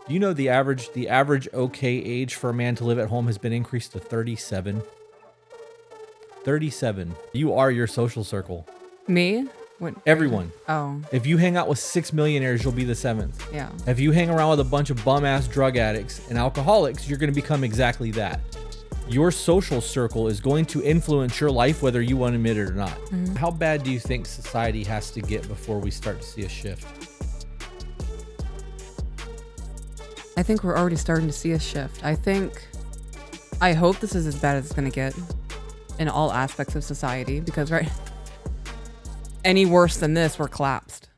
Do you know the average okay age for a man to live at home has been increased to 37? 37. You are your social circle. Me? What? Everyone. Oh. If you hang out with 6 millionaires, you'll be the 7th. Yeah. If you hang around with a bunch of bum-ass drug addicts and alcoholics, you're going to become exactly that. Your social circle is going to influence your life whether you want to admit it or not. Mm-hmm. How bad do you think society has to get before we start to see a shift? I think we're already starting to see a shift. I hope this is as bad as it's going to get in all aspects of society, because any worse than this, we're collapsed.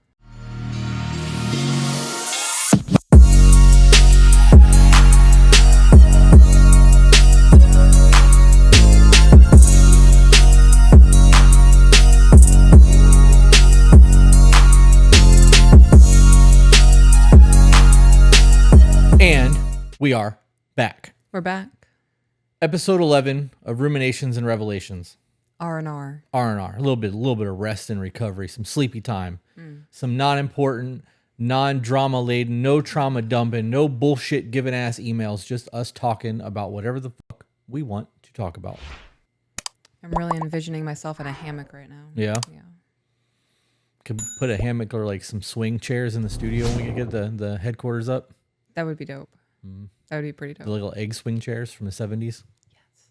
And we are back. We're back. Episode 11 of Ruminations and Revelations. R&R. R&R. A little bit of rest and recovery, some sleepy time, some non-important, non-drama laden, no trauma dumping, no bullshit giving ass emails, just us talking about whatever the fuck we want to talk about. I'm really envisioning myself in a hammock right now. Yeah? Yeah. Could put a hammock or like some swing chairs in the studio when we could get the headquarters up. That would be dope. That would be pretty dope. The little egg swing chairs from the 70s. Yes.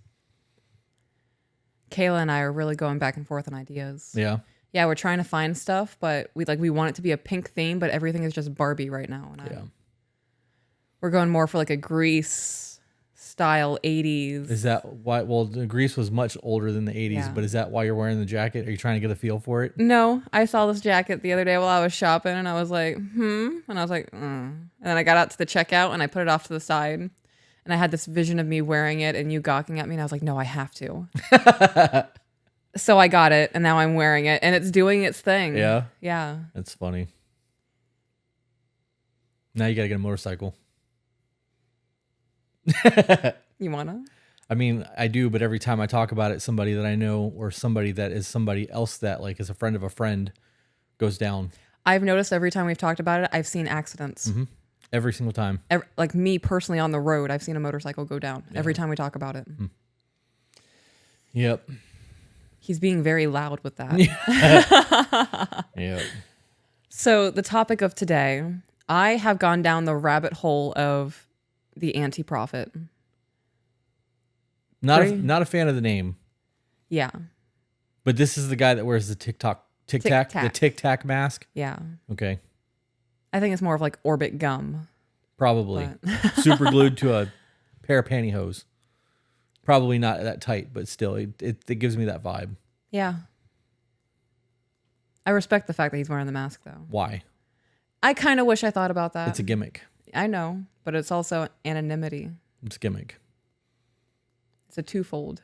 Kayla and I are really going back and forth on ideas. Yeah. Yeah, we're trying to find stuff, but we want it to be a pink theme, but everything is just Barbie right now. And we're going more for like a Grease style 80s. Is that why? Well, Grease was much older than the 80s, Yeah. but is that why you're wearing the jacket? Are you trying to get a feel for it? No, I saw this jacket the other day while I was shopping, and I was like, and I was like, And then I got out to the checkout, and I put it off to the side, and I had this vision of me wearing it and you gawking at me, and I was like, no, I have to. So I got it, and now I'm wearing it, and it's doing its thing. Yeah? Yeah. That's funny. Now you got to get a motorcycle. You wanna? I mean, I do, but every time I talk about it, somebody that I know or somebody that is somebody else that like is a friend of a friend goes down. I've noticed every time we've talked about it, I've seen accidents. Mm-hmm. Every single time. Like me personally on the road, I've seen a motorcycle go down every time we talk about it. Mm. Yep. He's being very loud with that. Yep. So the topic of today, I have gone down the rabbit hole of the anti-prophet. Not a fan of the name. Yeah. But this is the guy that wears the Tic Tac, the Tic Tac mask. Yeah. Okay. I think it's more of like Orbit gum. Probably. Super glued to a pair of pantyhose. Probably not that tight, but still, it gives me that vibe. Yeah. I respect the fact that he's wearing the mask, though. Why? I kind of wish I thought about that. It's a gimmick. I know, but it's also anonymity. It's a gimmick. It's a twofold.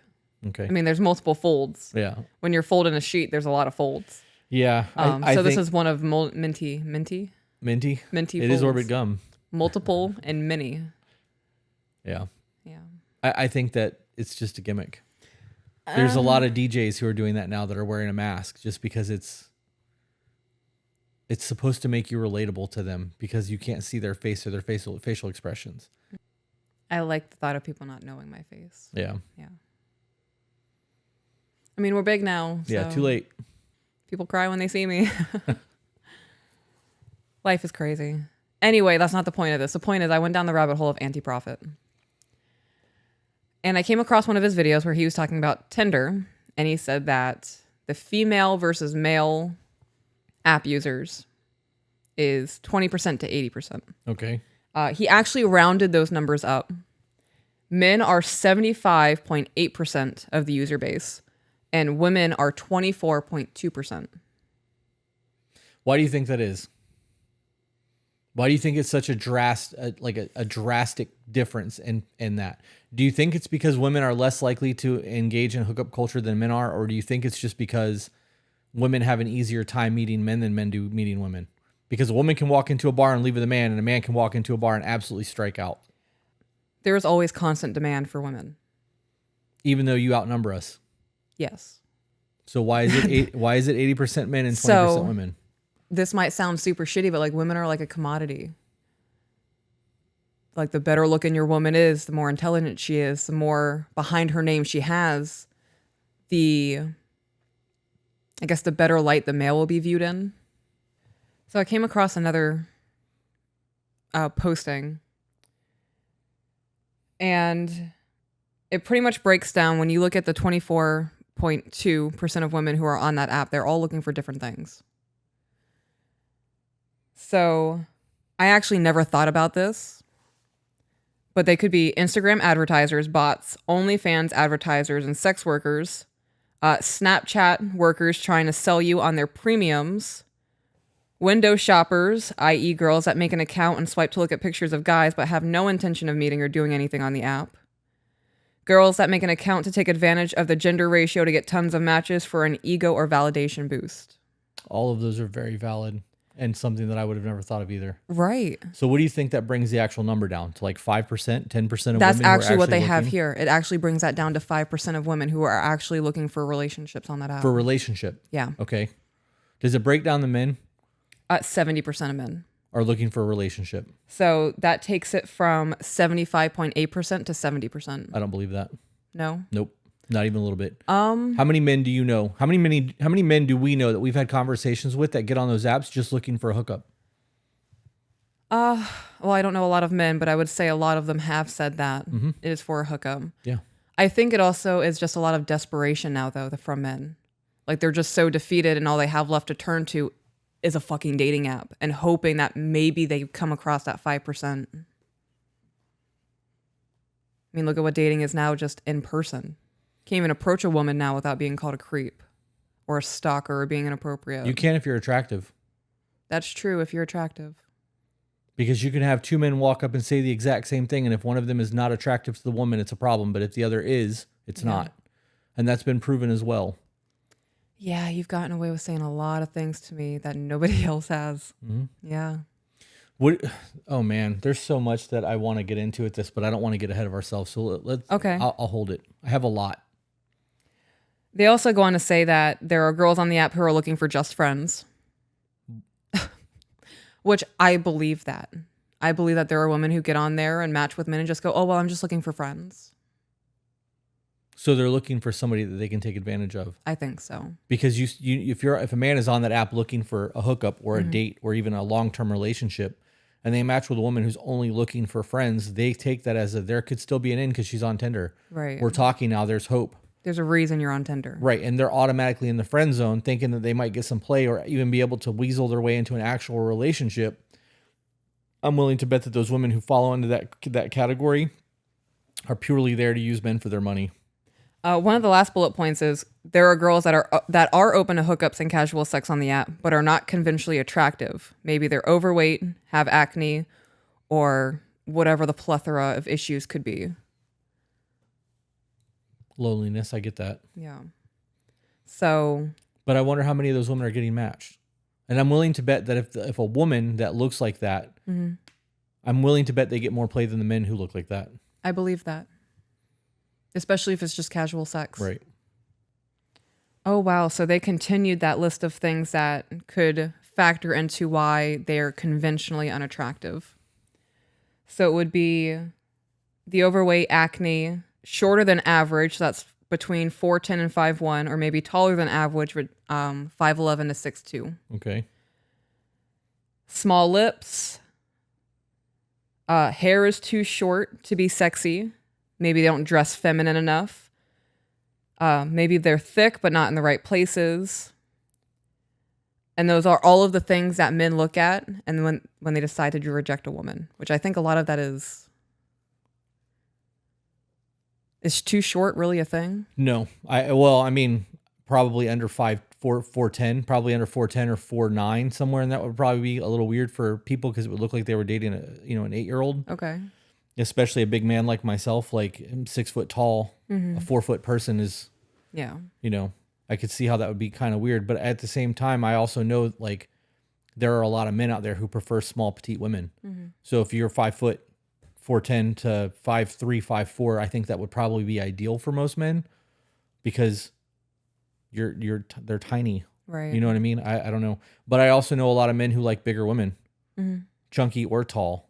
Okay. I mean, there's multiple folds. Yeah. When you're folding a sheet, there's a lot of folds. Yeah. I so this is one of minty. Minty? Minty It is Orbit gum. Multiple and mini. Yeah. Yeah. I think that it's just a gimmick. There's a lot of DJs who are doing that now that are wearing a mask just because it's supposed to make you relatable to them because you can't see their face or their facial expressions. I like the thought of people not knowing my face. Yeah. Yeah. I mean, we're big now. So Yeah, too late. People cry when they see me. Life is crazy. Anyway, that's not the point of this. The point is I went down the rabbit hole of anti-prophet. And I came across one of his videos where he was talking about Tinder, and he said that the female versus male app users is 20% to 80%. Okay. He actually rounded those numbers up. Men are 75.8% of the user base, and women are 24.2%. Why do you think that is? Why do you think it's such a drastic difference in that? Do you think it's because women are less likely to engage in hookup culture than men are, or do you think it's just because women have an easier time meeting men than men do meeting women? Because a woman can walk into a bar and leave with a man, and a man can walk into a bar and absolutely strike out. There is always constant demand for women. Even though you outnumber us. Yes. So why is it 80% men and 20% women? This might sound super shitty, but like women are like a commodity. like the better looking your woman is, the more intelligent she is, the more behind her name she has, I guess the better light the male will be viewed in. So I came across another posting, and it pretty much breaks down when you look at the 24.2% of women who are on that app, they're all looking for different things. So I actually never thought about this, but they could be Instagram advertisers, bots, OnlyFans advertisers, and sex workers, Snapchat workers trying to sell you on their premiums, window shoppers, i.e. girls that make an account and swipe to look at pictures of guys but have no intention of meeting or doing anything on the app, girls that make an account to take advantage of the gender ratio to get tons of matches for an ego or validation boost. All of those are very valid and something that I would have never thought of either. Right. So what do you think that brings the actual number down to, like 5%, 10% of women? That's who are actually what they have looking here. It actually brings that down to 5% of women who are actually looking for relationships on that app. for a relationship? Yeah. Okay. Does it break down the men 70% of men are looking for a relationship? So that takes it from 75.8% to 70%. I don't believe that. No. Nope. Not even a little bit. How many men do you know? How many men do we know that we've had conversations with that get on those apps just looking for a hookup? Well, I don't know a lot of men, but I would say a lot of them have said that it is for a hookup. Yeah. I think it also is just a lot of desperation now, though, from men. Like they're just so defeated, and all they have left to turn to is a fucking dating app, and hoping that maybe they come across that 5%. I mean, look at what dating is now, just in person. Can't even approach a woman now without being called a creep or a stalker or being inappropriate. You can if you're attractive. That's true if you're attractive. Because you can have two men walk up and say the exact same thing, and if one of them is not attractive to the woman, it's a problem. But if the other is, it's not. And that's been proven as well. Yeah, you've gotten away with saying a lot of things to me that nobody else has. Yeah. Oh man, there's so much that I want to get into with this, but I don't want to get ahead of ourselves. So let's. Okay. I'll hold it. I have a lot. They also go on to say that there are girls on the app who are looking for just friends, which I believe that. I believe that there are women who get on there and match with men and just go, oh, well, I'm just looking for friends. So they're looking for somebody that they can take advantage of. I think so. Because if a man is on that app looking for a hookup or a date or even a long-term relationship, and they match with a woman who's only looking for friends, they take that as there could still be an in because she's on Tinder. Right. We're talking now. There's hope. There's a reason you're on Tinder. Right. And they're automatically in the friend zone thinking that they might get some play or even be able to weasel their way into an actual relationship. I'm willing to bet that those women who fall into that category are purely there to use men for their money. One of the last bullet points is there are girls that are open to hookups and casual sex on the app, but are not conventionally attractive. Maybe they're overweight, have acne, or whatever the plethora of issues could be. Loneliness, I get that. Yeah. So. But I wonder how many of those women are getting matched. And I'm willing to bet that if a woman that looks like that, I'm willing to bet they get more play than the men who look like that. I believe that. Especially if it's just casual sex. Right. Oh, wow. So they continued that list of things that could factor into why they're conventionally unattractive. So it would be the overweight, acne, shorter than average. So that's between 4'10" and 5'1", or maybe taller than average, 5'11" to 6'2". Okay. Small lips. Hair is too short to be sexy. Maybe they don't dress feminine enough. Maybe they're thick, but not in the right places. And those are all of the things that men look at and when they decide to reject a woman, which I think a lot of that is too short really a thing? No. I mean, probably under 4'10", probably under 4'10" or 4'9", somewhere, and that would probably be a little weird for people because it would look like they were dating an 8-year-old. Okay. Especially a big man like myself, like I'm 6 foot tall. A 4 foot person is, I could see how that would be kind of weird. But at the same time, I also know like there are a lot of men out there who prefer small, petite women. So if you're 5 foot, 4'10" to 5'3", 5'4", I think that would probably be ideal for most men because they're tiny. Right. You know what I mean? I don't know. But I also know a lot of men who like bigger women, chunky or tall.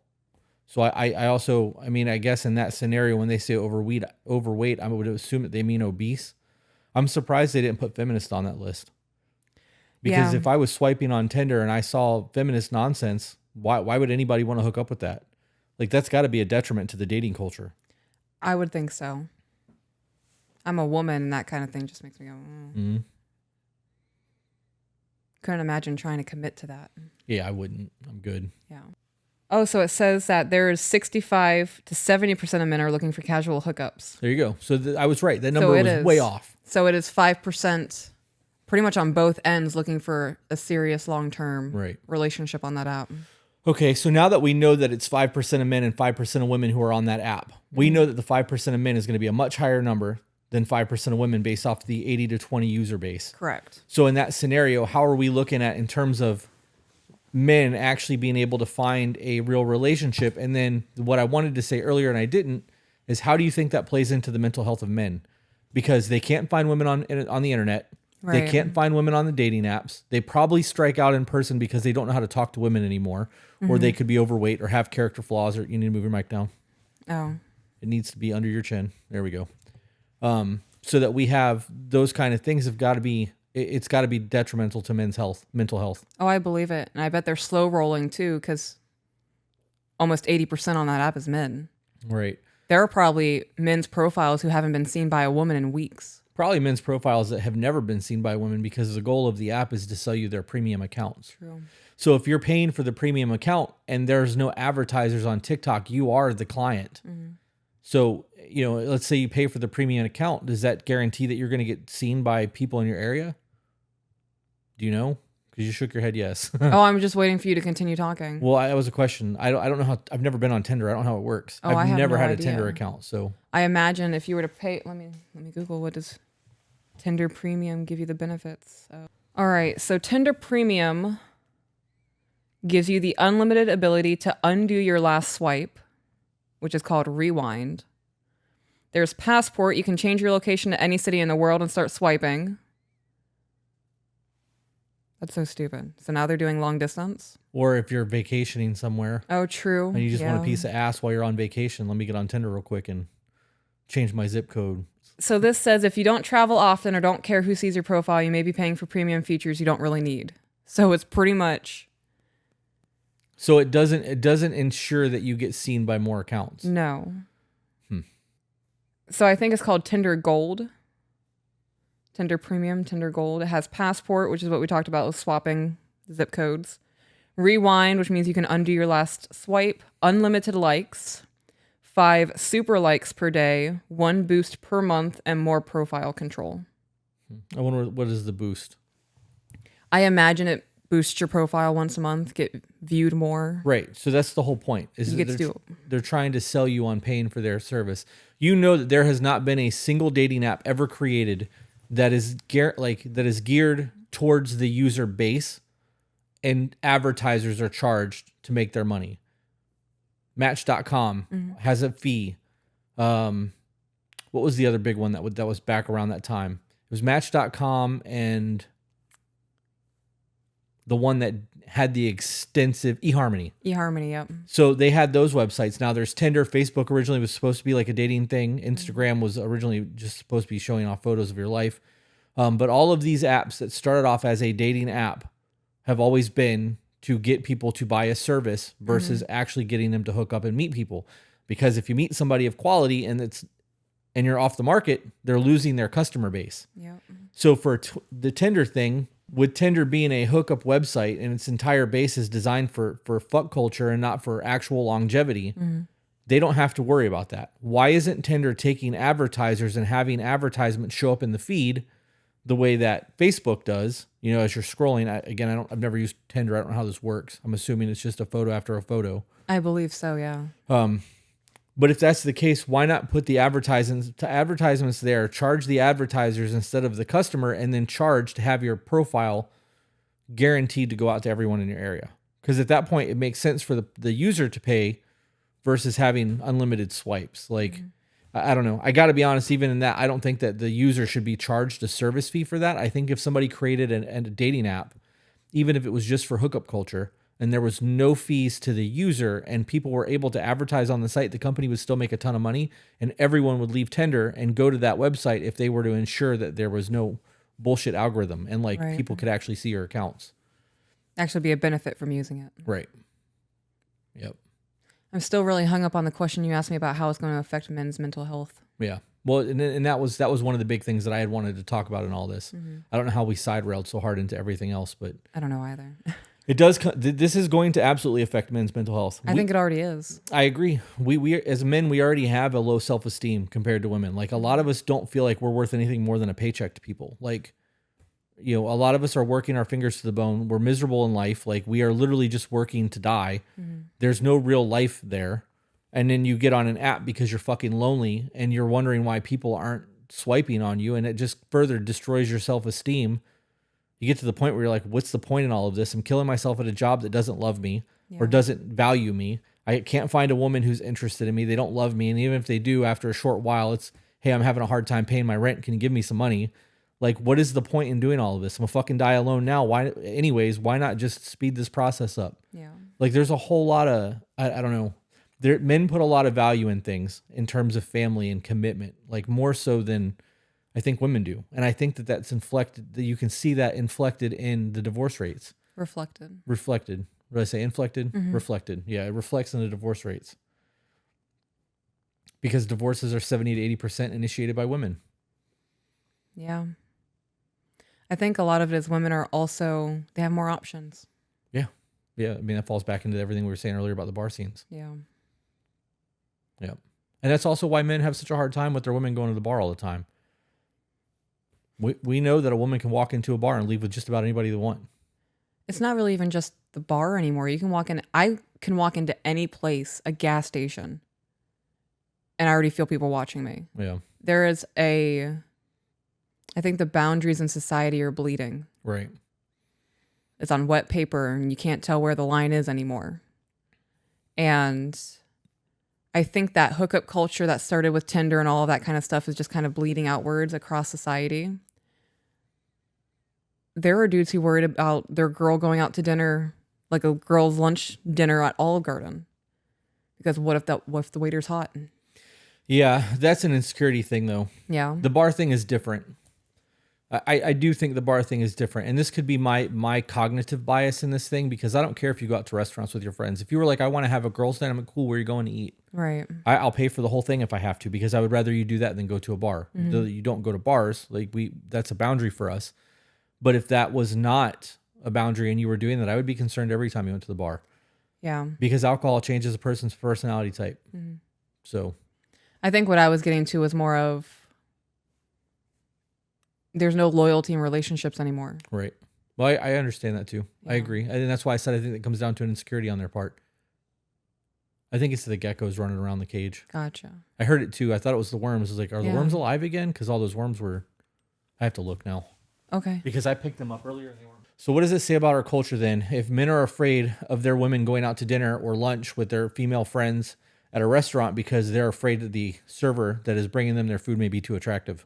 So I also, I mean, I guess in that scenario, when they say overweight, I would assume that they mean obese. I'm surprised they didn't put feminist on that list. Because Yeah. if I was swiping on Tinder and I saw feminist nonsense, why would anybody want to hook up with that? Like, that's got to be a detriment to the dating culture. I would think so. I'm a woman, and that kind of thing just makes me go, Mm-hmm. Couldn't imagine trying to commit to that. Yeah, I wouldn't. I'm good. Yeah. Oh, so it says that there is 65 to 70% of men are looking for casual hookups. There you go. So I was right. That number it was is way off. So it is 5%, pretty much on both ends, looking for a serious long-term relationship on that app. Okay, so now that we know that it's 5% of men and 5% of women who are on that app, we know that the 5% of men is going to be a much higher number than 5% of women based off the 80 to 20 user base. Correct. So in that scenario, how are we looking at in terms of men actually being able to find a real relationship? And then what I wanted to say earlier and I didn't is, how do you think that plays into the mental health of men? Because they can't find women on the internet. They can't find women on the dating apps. They probably strike out in person because they don't know how to talk to women anymore, or they could be overweight or have character flaws, or you need to move your mic down. Oh. It needs to be under your chin. There we go. So that we have those kind of things have got to be, it's got to be detrimental to men's health, mental health. Oh, I believe it. And I bet they're slow rolling too, because almost 80% on that app is men. Right. There are probably men's profiles who haven't been seen by a woman in weeks. Probably men's profiles that have never been seen by women, because the goal of the app is to sell you their premium accounts. True. So if you're paying for the premium account and there's no advertisers on TikTok, you are the client. Mm-hmm. So, you know, let's say you pay for the premium account. Does that guarantee that you're going to get seen by people in your area? Do you know? Because you shook your head yes. Oh, I'm just waiting for you to continue talking. Well, that was a question. I don't know how. I've never been on Tinder. I don't know how it works. Oh, I've I have never no had idea. a Tinder account. So I imagine if you were to pay, let me Google, what does Tinder Premium give you the benefits? All right, so Tinder Premium gives you the unlimited ability to undo your last swipe, which is called Rewind. There's Passport. You can change your location to any city in the world and start swiping. That's so stupid. So now they're doing long distance? or if you're vacationing somewhere Oh, true. and you just want a piece of ass while you're on vacation, let me get on Tinder real quick and change my zip code. So this says if you don't travel often or don't care who sees your profile, you may be paying for premium features you don't really need. So it's pretty much So it doesn't ensure that you get seen by more accounts. no. So I think it's called Tinder Gold. Tinder Premium, Tinder Gold. It has Passport, which is what we talked about with swapping zip codes. Rewind, which means you can undo your last swipe. Unlimited likes. 5 super likes per day. 1 boost per month, and more profile control. I wonder what is the boost? I imagine it boosts your profile once a month, get viewed more. Right. So that's the whole point. Is You that get to do it. they're trying to sell you on paying for their service. You know that there has not been a single dating app ever created that is geared towards the user base, and advertisers are charged to make their money. Match.com has a fee. What was the other big one that was back around that time? It was Match.com and the one that had the extensive eHarmony. eHarmony, yep. So they had those websites. Now there's Tinder. Facebook originally was supposed to be like a dating thing. Instagram was originally just supposed to be showing off photos of your life. But all of these apps that started off as a dating app have always been to get people to buy a service versus actually getting them to hook up and meet people. Because if you meet somebody of quality and you're off the market, they're losing their customer base. Yep. So for the Tinder thing, with Tinder being a hookup website and its entire base is designed for fuck culture and not for actual longevity, they don't have to worry about that. Why isn't Tinder taking advertisers and having advertisements show up in the feed the way that Facebook does? You know, as you're scrolling, I've never used Tinder. I don't know how this works. I'm assuming it's just a photo after a photo. I believe so, yeah. But if that's the case, why not put the advertisements there, charge the advertisers instead of the customer, and then charge to have your profile guaranteed to go out to everyone in your area? Because at that point, it makes sense for the user to pay versus having unlimited swipes. Like, I don't know. I got to be honest, even in that, I don't think that the user should be charged a service fee for that. I think if somebody created a dating app, even if it was just for hookup culture, and there was no fees to the user, and people were able to advertise on the site, the company would still make a ton of money, and everyone would leave Tinder and go to that website if they were to ensure that there was no bullshit algorithm and like Right. people could actually see your accounts. Actually be a benefit from using it. Right. Yep. I'm still really hung up on the question you asked me about how it's going to affect men's mental health. Yeah. Well, and that was one of the big things that I had wanted to talk about in all this. I don't know how we side railed so hard into everything else, but I don't know either. it does. This is going to absolutely affect men's mental health. I think it already is. I agree. We as men, we already have a low self-esteem compared to women. Like a lot of us don't feel like we're worth anything more than a paycheck to people. Like, you know, a lot of us are working our fingers to the bone. We're miserable in life. Like we are literally just working to die. There's no real life there. And then you get on an app because you're fucking lonely and you're wondering why people aren't swiping on you. And it just further destroys your self-esteem. You get to the point where you're like, what's the point in all of this? I'm killing myself at a job that doesn't love me or doesn't value me. I can't find a woman who's interested in me. They don't love me. And even if they do, after a short while, it's, hey, I'm having a hard time paying my rent. Can you give me some money? Like, what is the point in doing all of this? I'm gonna fucking die alone now. Why not just speed this process up? Yeah. Like there's a whole lot of, I don't know. Men put a lot of value in things in terms of family and commitment, like more so than I think women do. And I think that that's inflected, that you can see that inflected in the divorce rates. Reflected. Reflected. What did I say? Inflected? Reflected. Yeah, it reflects in the divorce rates. Because divorces are 70 to 80% initiated by women. Yeah. I think a lot of it is women are also, they have more options. Yeah. Yeah. I mean, that falls back into everything we were saying earlier about the bar scenes. Yeah. Yeah. And that's also why men have such a hard time with their women going to the bar all the time. We know that a woman can walk into a bar and leave with just about anybody they want. It's not really even just the bar anymore. You can walk in, I can walk into any place, a gas station, and I already feel people watching me. Yeah. There is I think the boundaries in society are bleeding. Right. It's on wet paper and you can't tell where the line is anymore. And I think that hookup culture that started with Tinder and all of that kind of stuff is just kind of bleeding outwards across society. There are dudes who worried about their girl going out to dinner, like a girl's lunch dinner at Olive Garden. Because what if the waiter's hot? Yeah, that's an insecurity thing though. Yeah. The bar thing is different. I do think the bar thing is different. And this could be my cognitive bias in this thing, because I don't care if you go out to restaurants with your friends. If you were like, I want to have a girls' night, I'm like, cool, where are you going to eat? Right. I'll pay for the whole thing if I have to, because I would rather you do that than go to a bar. You don't go to bars. Like that's a boundary for us. But if that was not a boundary and you were doing that, I would be concerned every time you went to the bar. Yeah. Because alcohol changes a person's personality type. So I think what I was getting to was more of there's no loyalty in relationships anymore. right. Well, I understand that too. I Yeah. agree. And that's why I said I think it comes down to an insecurity on their part. I think it's the geckos running around the cage. Gotcha. I heard it too. I thought it was the worms. I was like, are the Yeah. worms alive again? Because all those worms were, I have to look now. Okay. Because I picked them up earlier and they weren't. So what does it say about our culture then? If men are afraid of their women going out to dinner or lunch with their female friends at a restaurant because they're afraid that the server that is bringing them their food may be too attractive.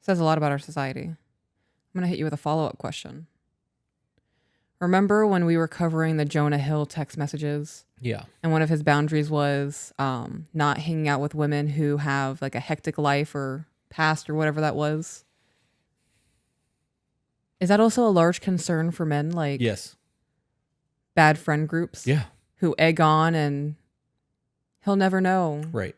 Says a lot about our society. I'm going to hit you with a follow-up question. Remember when we were covering the Jonah Hill text messages? Yeah. And one of his boundaries was not hanging out with women who have like a hectic life or past or whatever that was. Is that also a large concern for men? Like Yes. bad friend groups Yeah. who egg on and he'll never know. Right.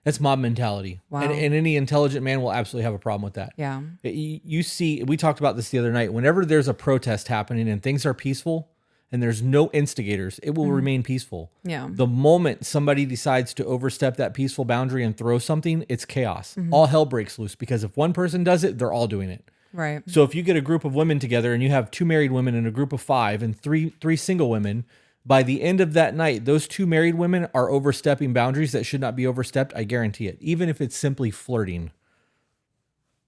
That's mob mentality. Wow. And any intelligent man will absolutely have a problem with that. Yeah. You see, we talked about this the other night. Whenever there's a protest happening and things are peaceful and there's no instigators, it will remain peaceful. Yeah. The moment somebody decides to overstep that peaceful boundary and throw something, it's chaos. All hell breaks loose, because if one person does it, they're all doing it. Right. So if you get a group of women together and you have 2 married women and a group of 5 and three single women, by the end of that night, those 2 married women are overstepping boundaries that should not be overstepped. I guarantee it. Even if it's simply flirting,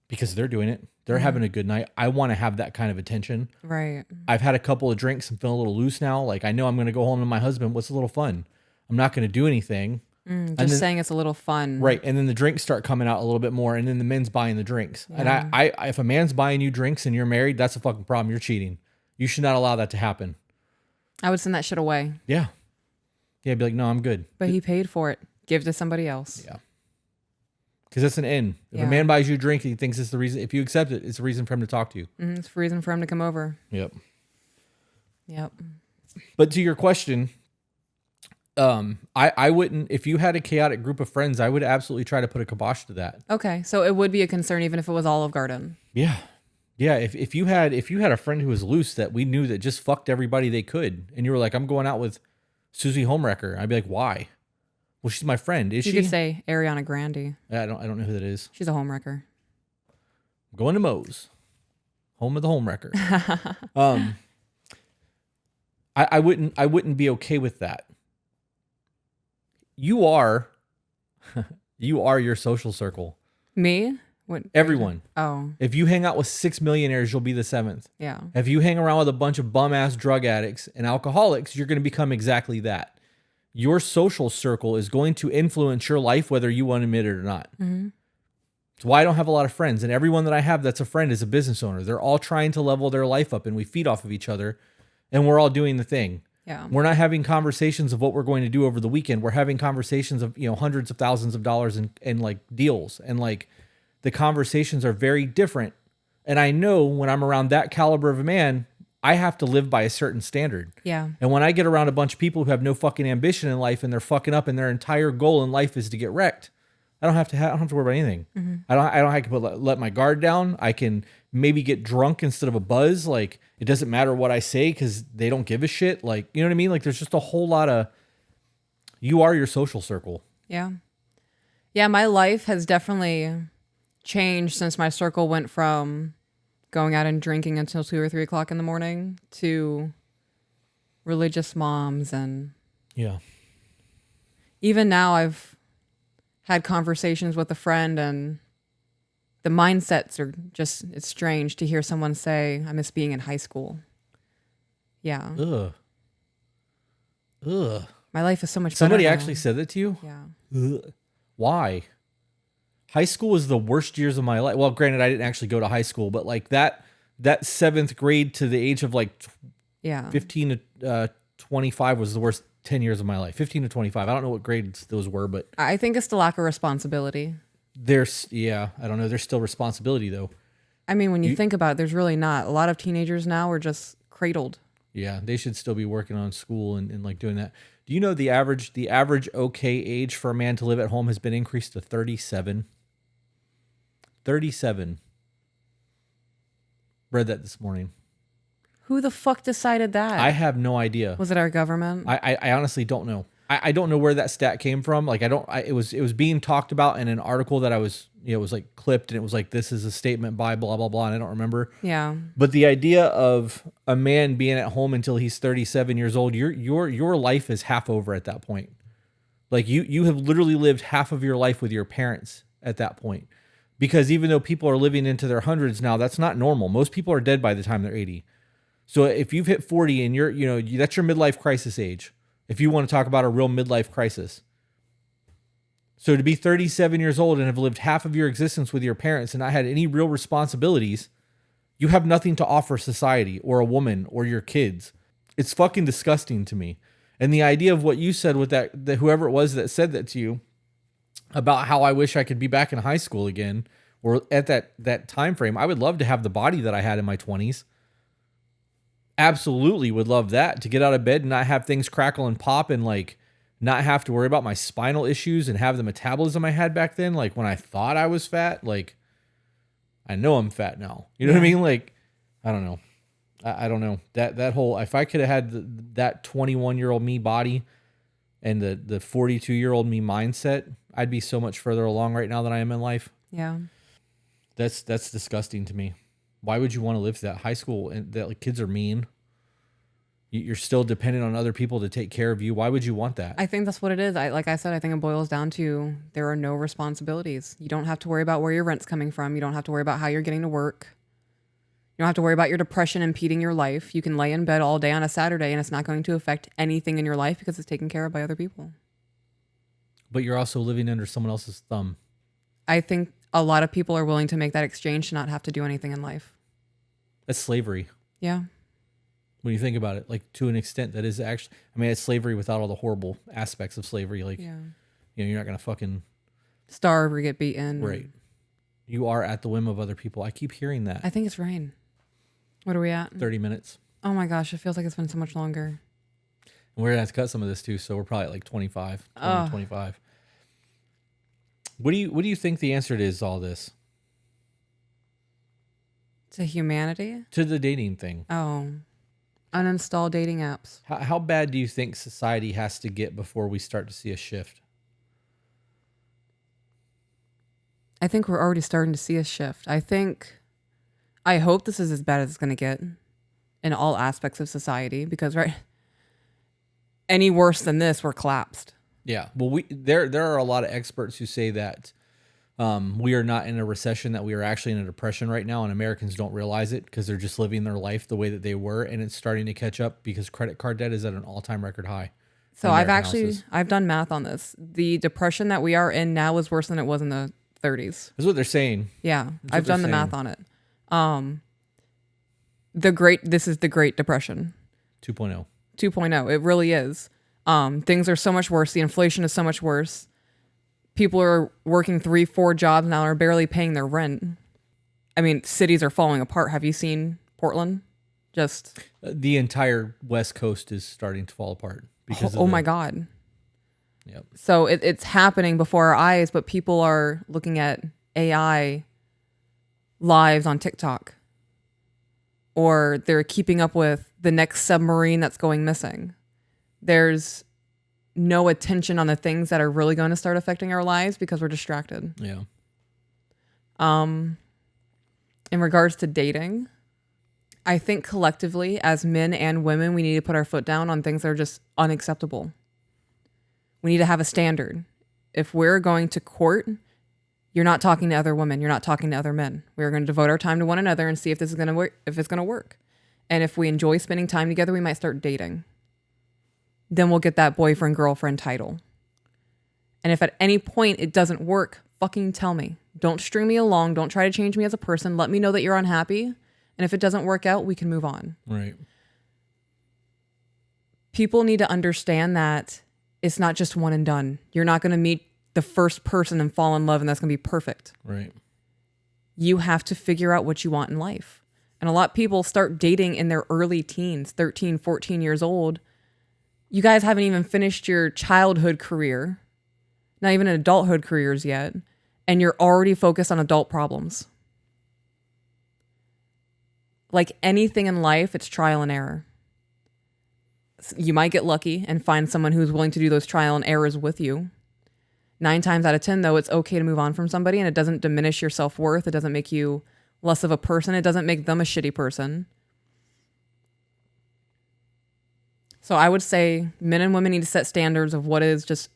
because they're doing it. They're having a good night. I want to have that kind of attention. Right. I've had a couple of drinks and feeling a little loose now. Like I know I'm going to go home to my husband. What's a little fun? I'm not going to do anything. Just saying it's a little fun. Right. And then the drinks start coming out a little bit more, and then the men's buying the drinks. And I if a man's buying you drinks and you're married, that's a fucking problem. You're cheating. You should not allow that to happen. I would send that shit away. Yeah. Yeah, I'd be like, no, I'm good. But he paid for it. Give to somebody else. Yeah. Because that's an in. If Yeah. a man buys you a drink, he thinks it's the reason. If you accept it, it's a reason for him to talk to you. It's a reason for him to come over. Yep. Yep. But to your question, I wouldn't, if you had a chaotic group of friends, I would absolutely try to put a kibosh to that. Okay. So it would be a concern even if it was Olive Garden. Yeah. Yeah. If you had a friend who was loose that we knew that just fucked everybody they could, and you were like, I'm going out with Susie Homewrecker, I'd be like, why? Well, she's my friend. Is You she? could say Ariana Grande. I don't know who that is. She's a homewrecker. I'm going to Moe's, home of the Homewrecker. I wouldn't be okay with that. You are your social circle. Me? What? Everyone. Oh, If you hang out with 6 millionaires, you'll be the 7th. yeah. If you hang around with a bunch of bum ass drug addicts and alcoholics, you're going to become exactly that. Your social circle is going to influence your life whether you want to admit it or not. Mm-hmm. It's why I don't have a lot of friends, and everyone that I have that's a friend is a business owner. They're all trying to level their life up, and we feed off of each other, and we're all doing the thing. Yeah. We're not having conversations of what we're going to do over the weekend. We're having conversations of, hundreds of thousands of dollars and like deals, and like the conversations are very different. And I know when I'm around that caliber of a man, I have to live by a certain standard. Yeah. And when I get around a bunch of people who have no fucking ambition in life and they're fucking up and their entire goal in life is to get wrecked, I don't have to worry about anything. Mm-hmm. I don't have to let my guard down. I can maybe get drunk instead of a buzz. Like, it doesn't matter what I say because they don't give a shit. Like, you know what I mean? Like, there's just a whole lot of, you are your social circle. Yeah. Yeah, my life has definitely changed since my circle went from going out and drinking until 2 or 3 o'clock in the morning to religious moms. And Yeah. even now I've had conversations with a friend, and the mindsets are just, it's strange to hear someone say, I miss being in high school. Yeah. Ugh. My life is so much better Somebody now. actually said that to you? Yeah. Ugh. Why? High school was the worst years of my life. Well, granted, I didn't actually go to high school, but like that 7th grade to the age of like Yeah. 15 to 25 was the worst 10 years of my life. 15 to 25. I don't know what grades those were, but I think it's the lack of responsibility. I don't know. There's still responsibility though. I mean, when you think about it, there's really not. A lot of teenagers now are just cradled. Yeah, they should still be working on school and like doing that. Do you know the average okay age for a man to live at home has been increased to 37? 37. Read that this morning. Who the fuck decided that? I have no idea. Was it our government? I honestly don't know. I don't know where that stat came from. Like it was being talked about in an article that I was, it was like clipped, and it was like, this is a statement by blah, blah, blah. And I don't remember. Yeah. But the idea of a man being at home until he's 37 years old, your life is half over at that point. Like you have literally lived half of your life with your parents at that point. Because even though people are living into their hundreds now, that's not normal. Most people are dead by the time they're 80. So if you've hit 40 and that's your midlife crisis age, if you want to talk about a real midlife crisis. So to be 37 years old and have lived half of your existence with your parents and not had any real responsibilities, you have nothing to offer society or a woman or your kids. It's fucking disgusting to me. And the idea of what you said with that whoever it was that said that to you about how I wish I could be back in high school again or at that time frame, I would love to have the body that I had in my 20s. Absolutely would love that, to get out of bed and not have things crackle and pop and like not have to worry about my spinal issues and have the metabolism I had back then. Like when I thought I was fat, like I know I'm fat now. You know what I mean? Like, I don't know. I don't know that whole, if I could have had that 21-year-old me body and the 42-year-old me mindset, I'd be so much further along right now than I am in life. Yeah. That's disgusting to me. Why would you want to live through that? High school, and that like kids are mean. You're still dependent on other people to take care of you. Why would you want that? I think that's what it is. Like I said, I think it boils down to there are no responsibilities. You don't have to worry about where your rent's coming from. You don't have to worry about how you're getting to work. You don't have to worry about your depression impeding your life. You can lay in bed all day on a Saturday and it's not going to affect anything in your life because it's taken care of by other people. But you're also living under someone else's thumb. I think a lot of people are willing to make that exchange to not have to do anything in life. That's slavery. Yeah. when you think about it, like to an extent that is actually, I mean, it's slavery without all the horrible aspects of slavery. Like, Yeah. you know, you're not going to fucking, Starve or get beaten. right. You are at the whim of other people. I keep hearing I that. think it's rain. What are we at? 30 minutes. Oh my gosh, it feels like it's been so much longer. And we're going to have to cut some of this too. So we're probably at like 25, 20, 25. What do you think the answer is to all this? To humanity? To the dating thing. Oh. Uninstall dating apps. How bad do you think society has to get before we start to see a shift? I think we're already starting to see a shift. I hope this is as bad as it's going to get in all aspects of society because, right, any worse than this, we're collapsed. Yeah. Well, there are a lot of experts who say that we are not in a recession, that we are actually in a depression right now, and Americans don't realize it because they're just living their life the way that they were, and it's starting to catch up because credit card debt is at an all-time record high. So I've done math on this. The depression that we are in now is worse than it was in the 30s. That's what they're saying. Yeah, That's I've done the math on it. This is the Great Depression 2.0. 2.0. It really is. Things are so much worse. The inflation is so much worse. People are working 3-4 jobs now and are barely paying their rent. I mean, cities are falling apart. Have you seen Portland? Just The entire West Coast is starting to fall apart because oh my God. Yep. So it's happening before our eyes, but people are looking at AI lives on TikTok, or they're keeping up with the next submarine that's going missing. There's no attention on the things that are really going to start affecting our lives because we're distracted. Yeah. In regards to dating, I think collectively as men and women, we need to put our foot down on things that are just unacceptable. We need to have a standard. If we're going to court, you're not talking to other women. You're not talking to other men. We're going to devote our time to one another and see if this is going to work, if it's going to work. And if we enjoy spending time together, we might start dating. Then we'll get that boyfriend, girlfriend title. And if at any point it doesn't work, fucking tell me. Don't string me along. Don't try to change me as a person. Let me know that you're unhappy. And if it doesn't work out, we can move on. Right. People need to understand that it's not just one and done. You're not going to meet the first person and fall in love and that's going to be perfect. Right. You have to figure out what you want in life. And a lot of people start dating in their early teens, 13, 14 years old. You guys haven't even finished your childhood career, not even adulthood careers yet, and you're already focused on adult problems. Like anything in life, it's trial and error. You might get lucky and find someone who's willing to do those trial and errors with you. 9 times out of 10, though, it's okay to move on from somebody, and it doesn't diminish your self-worth. It doesn't make you less of a person. It doesn't make them a shitty person. So I would say men and women need to set standards of what is just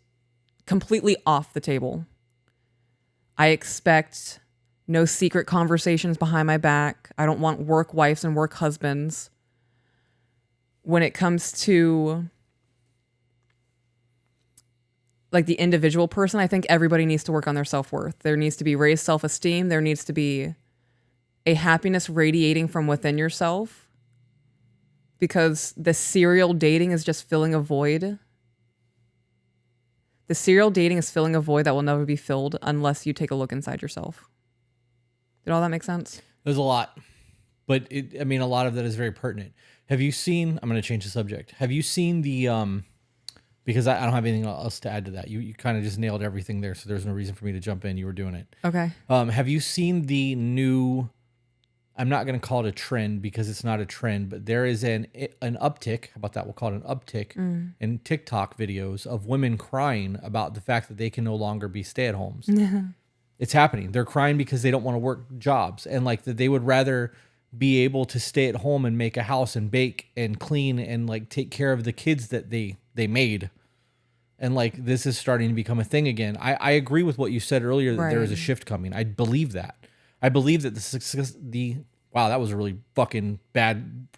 completely off the table. I expect no secret conversations behind my back. I don't want work wives and work husbands. When it comes to like the individual person, I think everybody needs to work on their self-worth. There needs to be raised self-esteem. There needs to be a happiness radiating from within yourself, because the serial dating is just filling a void. The serial dating is filling a void that will never be filled unless you take a look inside yourself. Did all that make sense? There's a lot, but a lot of that is very pertinent. Have you seen, I'm going to change the subject. Have you seen the, because I don't have anything else to add to that. You kind of just nailed everything there. So there's no reason for me to jump in. You were doing it. Okay. Have you seen the new, I'm not going to call it a trend because it's not a trend, but there is an uptick. How about that? We'll call it an uptick in TikTok videos of women crying about the fact that they can no longer be stay-at-homes. It's happening. They're crying because they don't want to work jobs, and like that they would rather be able to stay at home and make a house and bake and clean and like take care of the kids that they made. And like this is starting to become a thing again. I agree with what you said earlier that there is a shift coming. I believe that. I believe that wow, that was a really fucking bad.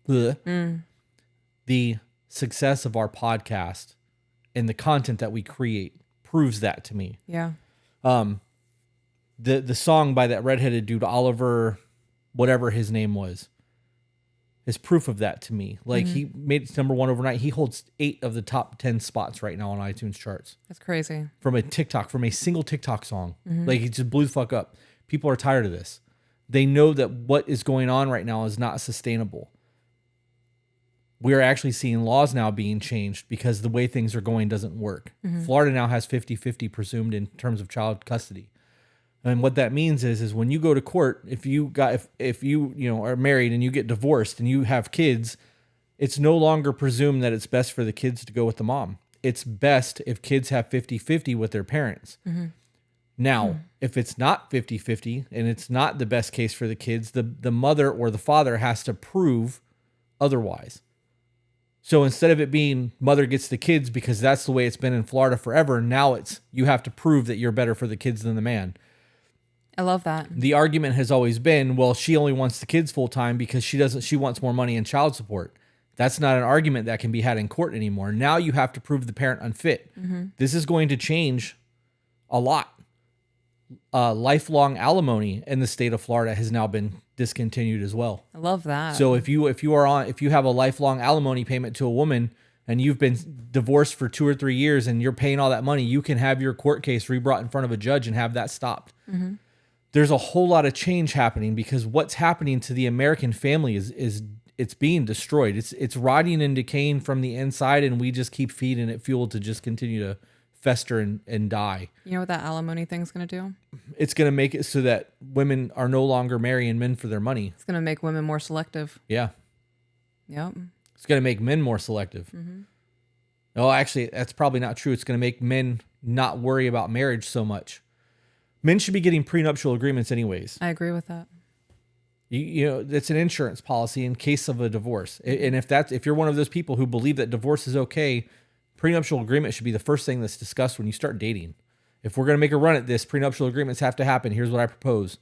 The success of our podcast and the content that we create proves that to me. Yeah. The song by that redheaded dude, Oliver, whatever his name was. is proof of that to me. Like he made it number 1 overnight. He holds 8 of the top 10 spots right now on iTunes charts That's crazy. from a single TikTok song. Like he just blew the fuck up. People are tired of this. They know that what is going on right now is not sustainable. We're actually seeing laws now being changed because the way things are going doesn't work. Florida now has 50-50 presumed in terms of child custody. And what that means is when you go to court, if you are married and you get divorced and you have kids, it's no longer presumed that it's best for the kids to go with the mom. It's best if kids have 50-50 with their parents. Now, if it's not 50-50 and it's not the best case for the kids, the mother or the father has to prove otherwise. So instead of it being mother gets the kids because that's the way it's been in Florida forever, now it's you have to prove that you're better for the kids than the man. I love that. The argument has always been, well, she only wants the kids full time because she wants more money in child support. That's not an argument that can be had in court anymore. Now you have to prove the parent unfit. This is going to change a lot. Lifelong alimony in the state of Florida has now been discontinued as well. I love that. So if you have a lifelong alimony payment to a woman and you've been divorced for 2 or 3 years and you're paying all that money, you can have your court case rebrought in front of a judge and have that stopped. There's a whole lot of change happening because what's happening to the American family is it's being destroyed. It's rotting and decaying from the inside, and we just keep feeding it fuel to just continue to fester and die. You know what that alimony thing's going to do? It's going to make it so that women are no longer marrying men for their money. It's going to make women more selective. Yeah. Yep. It's going to make men more selective. Oh, actually, that's probably not true. It's going to make men not worry about marriage so much. Men should be getting prenuptial agreements anyways. I agree with that. You know, it's an insurance policy in case of a divorce. And if you're one of those people who believe that divorce is okay, prenuptial agreement should be the first thing that's discussed when you start dating. If we're going to make a run at this, prenuptial agreements have to happen. Here's what I propose.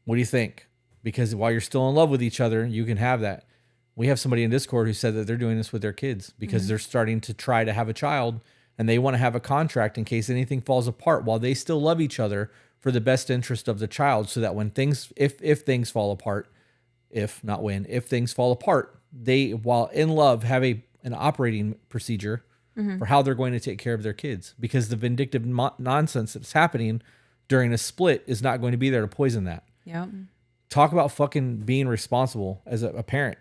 What do you think? Because while you're still in love with each other, you can have that. We have somebody in Discord who said that they're doing this with their kids because they're starting to try to have a child and they want to have a contract in case anything falls apart while they still love each other for the best interest of the child, so that when if things fall apart, if things fall apart, they, while in love, have an operating procedure for how they're going to take care of their kids, because the vindictive nonsense that's happening during a split is not going to be there to poison that. Yep. Talk about fucking being responsible as a parent.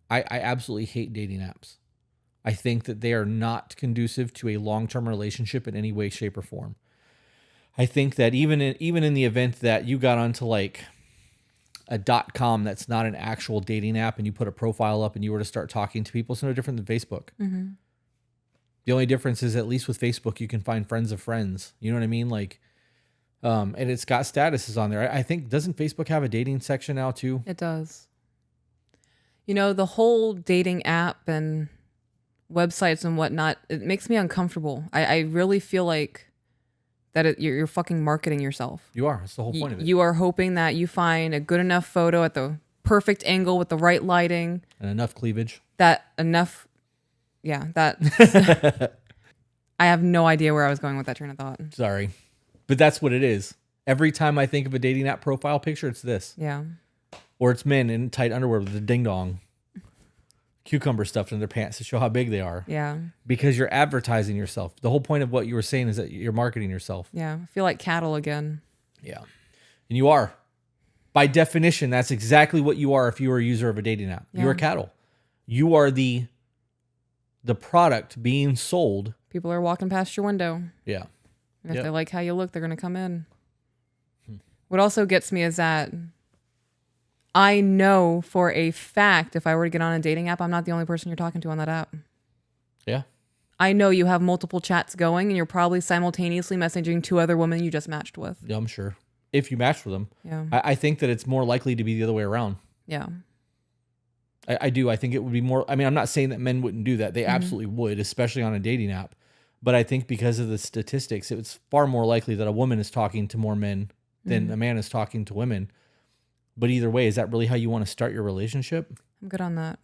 I absolutely hate dating apps. I think that they are not conducive to a long-term relationship in any way, shape, or form. I think that even in the event that you got onto like a .com that's not an actual dating app and you put a profile up and you were to start talking to people, it's no different than Facebook. The only difference is, at least with Facebook, you can find friends of friends. You know what I mean? Like, and it's got statuses on there. I think, doesn't Facebook have a dating section now too? It does. You know, the whole dating app and websites and whatnot, it makes me uncomfortable. I really feel like that you're fucking marketing yourself. You are. That's the whole point of it. You are hoping that you find a good enough photo at the perfect angle with the right lighting. And enough cleavage. I have no idea where I was going with that train of thought. Sorry. But that's what it is. Every time I think of a dating app profile picture, it's this. Yeah. Or it's men in tight underwear with a ding-dong. Cucumber stuffed in their pants to show how big they are. Yeah. Because you're advertising yourself. The whole point of what you were saying is that you're marketing yourself. Yeah. I feel like cattle again. Yeah. And you are. By definition, that's exactly what you are if you are a user of a dating app. Yeah. You are cattle. You are the product being sold. People are walking past your window. Yeah. And if they like how you look, they're going to come in. What also gets me is that I know for a fact if I were to get on a dating app, I'm not the only person you're talking to on that app. Yeah. I know you have multiple chats going and you're probably simultaneously messaging 2 other women you just matched with. Yeah, I'm sure. If you match with them. Yeah. I think that it's more likely to be the other way around. Yeah. I do. I think it would be more. I mean, I'm not saying that men wouldn't do that. They absolutely would, especially on a dating app. But I think because of the statistics, it's far more likely that a woman is talking to more men than a man is talking to women. But either way, is that really how you want to start your relationship? I'm good on that.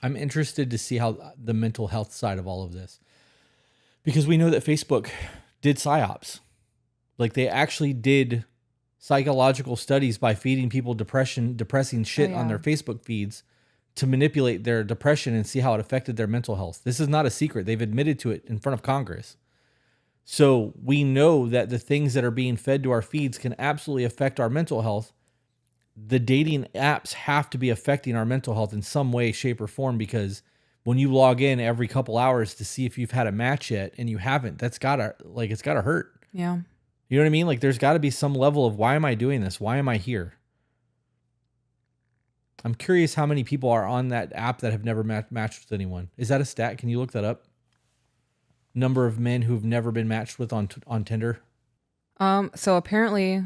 I'm interested to see how the mental health side of all of this, because we know that Facebook did psyops. Like, they actually did psychological studies by feeding people depressing shit on their Facebook feeds to manipulate their depression and see how it affected their mental health. This is not a secret. They've admitted to it in front of Congress. So we know that the things that are being fed to our feeds can absolutely affect our mental health. The dating apps have to be affecting our mental health in some way, shape, or form, because when you log in every couple hours to see if you've had a match yet and you haven't, it's gotta hurt. Yeah. You know what I mean? Like, there's got to be some level of, why am I doing this? Why am I here? I'm curious how many people are on that app that have never matched with anyone. Is that a stat? Can you look that up? Number of men who've never been matched with on Tinder. So apparently,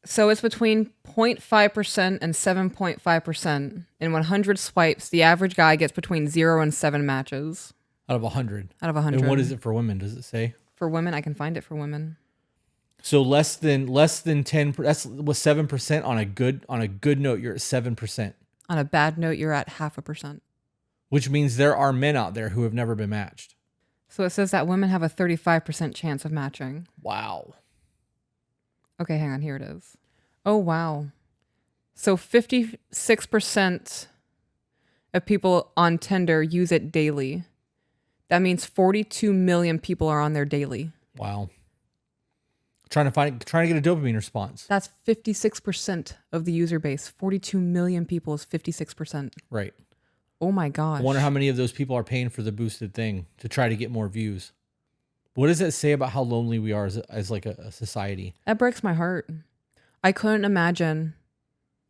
it's between 0.5% and 7.5%. In 100 swipes, the average guy gets between 0 and 7 matches. Out of 100. Out of 100. And what is it for women? Does it say? For women, I can find it for women. So less than 10. That's with 7% on a good note. You're at 7%. On a bad note, you're at 0.5%. Which means there are men out there who have never been matched. So it says that women have a 35% chance of matching. Wow. Okay, hang on. Here it is. Oh, wow. So 56% of people on Tinder use it daily. That means 42 million people are on there daily. Wow. Trying to get a dopamine response. That's 56% of the user base. 42 million people is 56%. Right. Oh my gosh. I wonder how many of those people are paying for the boosted thing to try to get more views. What does that say about how lonely we are as like a society? That breaks my heart. I couldn't imagine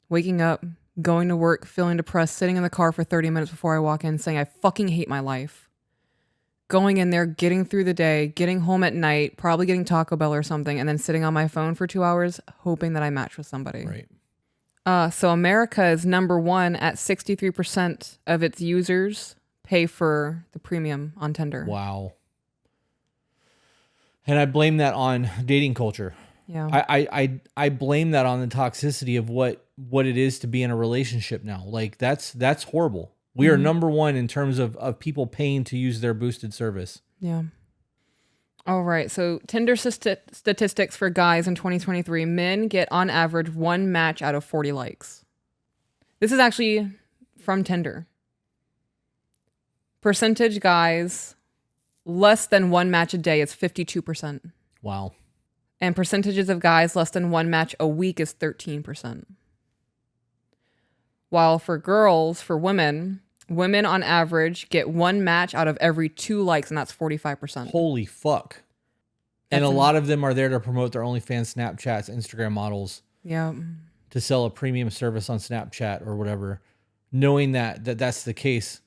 waking up, going to work, feeling depressed, sitting in the car for 30 minutes before I walk in saying I fucking hate my life. Going in there, getting through the day, getting home at night, probably getting Taco Bell or something, and then sitting on my phone for 2 hours hoping that I match with somebody. Right. So America is number 1 at 63% of its users pay for the premium on Tinder. Wow. And I blame that on dating culture. Yeah. I blame that on the toxicity of what it is to be in a relationship now. Like, that's horrible. We are number 1 in terms of people paying to use their boosted service. Yeah. All right. So Tinder statistics for guys in 2023, men get on average 1 match out of 40 likes. This is actually from Tinder. Percentage guys, less than 1 match a day is 52%. Wow. And percentages of guys less than 1 match a week is 13%. While for girls, for women on average get 1 match out of every 2 likes, and that's 45%. Holy fuck. And a lot of them are there to promote their OnlyFans, Snapchats, Instagram models. Yeah. To sell a premium service on Snapchat or whatever. Knowing that's the case,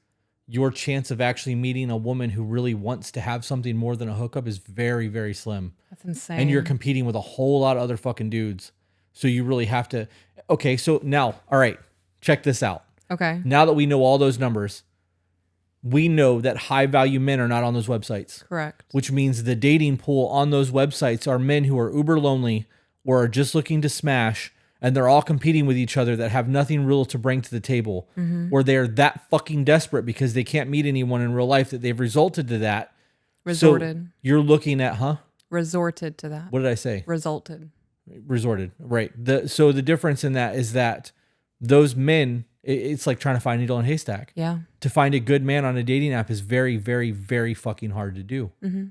your chance of actually meeting a woman who really wants to have something more than a hookup is very, very slim. That's insane. And you're competing with a whole lot of other fucking dudes. So you really have to... Okay, so now, all right, check this out. Okay. Now that we know all those numbers, we know that high-value men are not on those websites. Correct. Which means the dating pool on those websites are men who are uber lonely or are just looking to smash, and they're all competing with each other that have nothing real to bring to the table, or they're that fucking desperate because they can't meet anyone in real life that they've resulted to that. Resorted. So you're looking at, Resorted to that. What did I say? Resulted. Resorted. Right. So the difference in that is that those men, it's like trying to find a needle in a haystack. Yeah. To find a good man on a dating app is very, very, very fucking hard to do. Mm-hmm.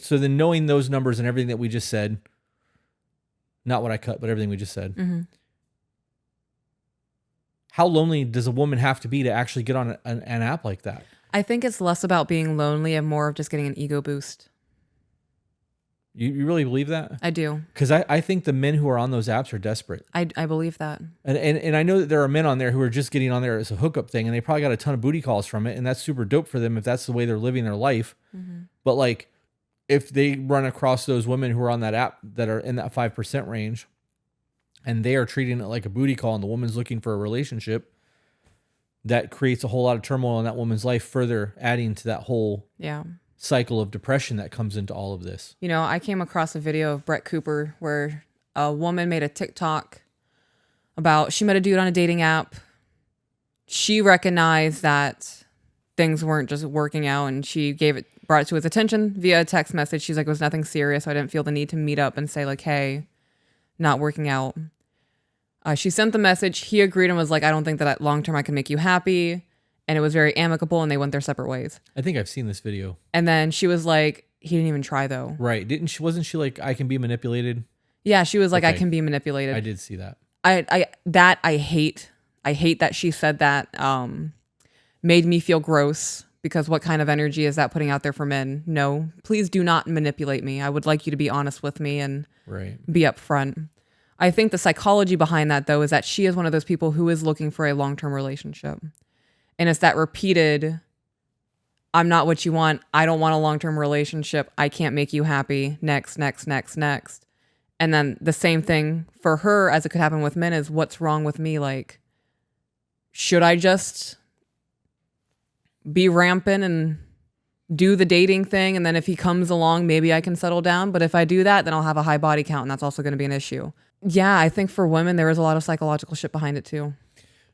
So then knowing those numbers and everything that we just said, not what I cut, but everything we just said. Mm-hmm. How lonely does a woman have to be to actually get on an app like that? I think it's less about being lonely and more of just getting an ego boost. You really believe that? I do. Because I think the men who are on those apps are desperate. I believe that. And I know that there are men on there who are just getting on there as a hookup thing, and they probably got a ton of booty calls from it, and that's super dope for them if that's the way they're living their life. Mm-hmm. But like, if they run across those women who are on that app that are in that 5% range, and they are treating it like a booty call, and the woman's looking for a relationship, that creates a whole lot of turmoil in that woman's life, further adding to that whole cycle of depression that comes into all of this. You know, I came across a video of Brett Cooper where a woman made a TikTok about she met a dude on a dating app. She recognized that things weren't just working out, and she brought it to his attention via a text message. She's like, it was nothing serious. So I didn't feel the need to meet up and say like, hey, not working out. She sent the message. He agreed and was like, I don't think that long term I can make you happy. And it was very amicable, and they went their separate ways. I think I've seen this video. And then she was like, he didn't even try though. Right. Didn't she? Wasn't she like, I can be manipulated? Yeah, she was like, I Okay. can be manipulated. I did see that. I hate. I hate that she said that. Made me feel gross, because what kind of energy is that putting out there for men? No, please do not manipulate me. I would like you to be honest with me and Right. be upfront. I think the psychology behind that, though, is that she is one of those people who is looking for a long-term relationship. And it's that repeated, I'm not what you want. I don't want a long-term relationship. I can't make you happy. Next, next, next, next. And then the same thing for her, as it could happen with men, is what's wrong with me? Like, should I just be rampant and do the dating thing? And then if he comes along, maybe I can settle down. But if I do that, then I'll have a high body count, and that's also going to be an issue. Yeah, I think for women, there is a lot of psychological shit behind it too.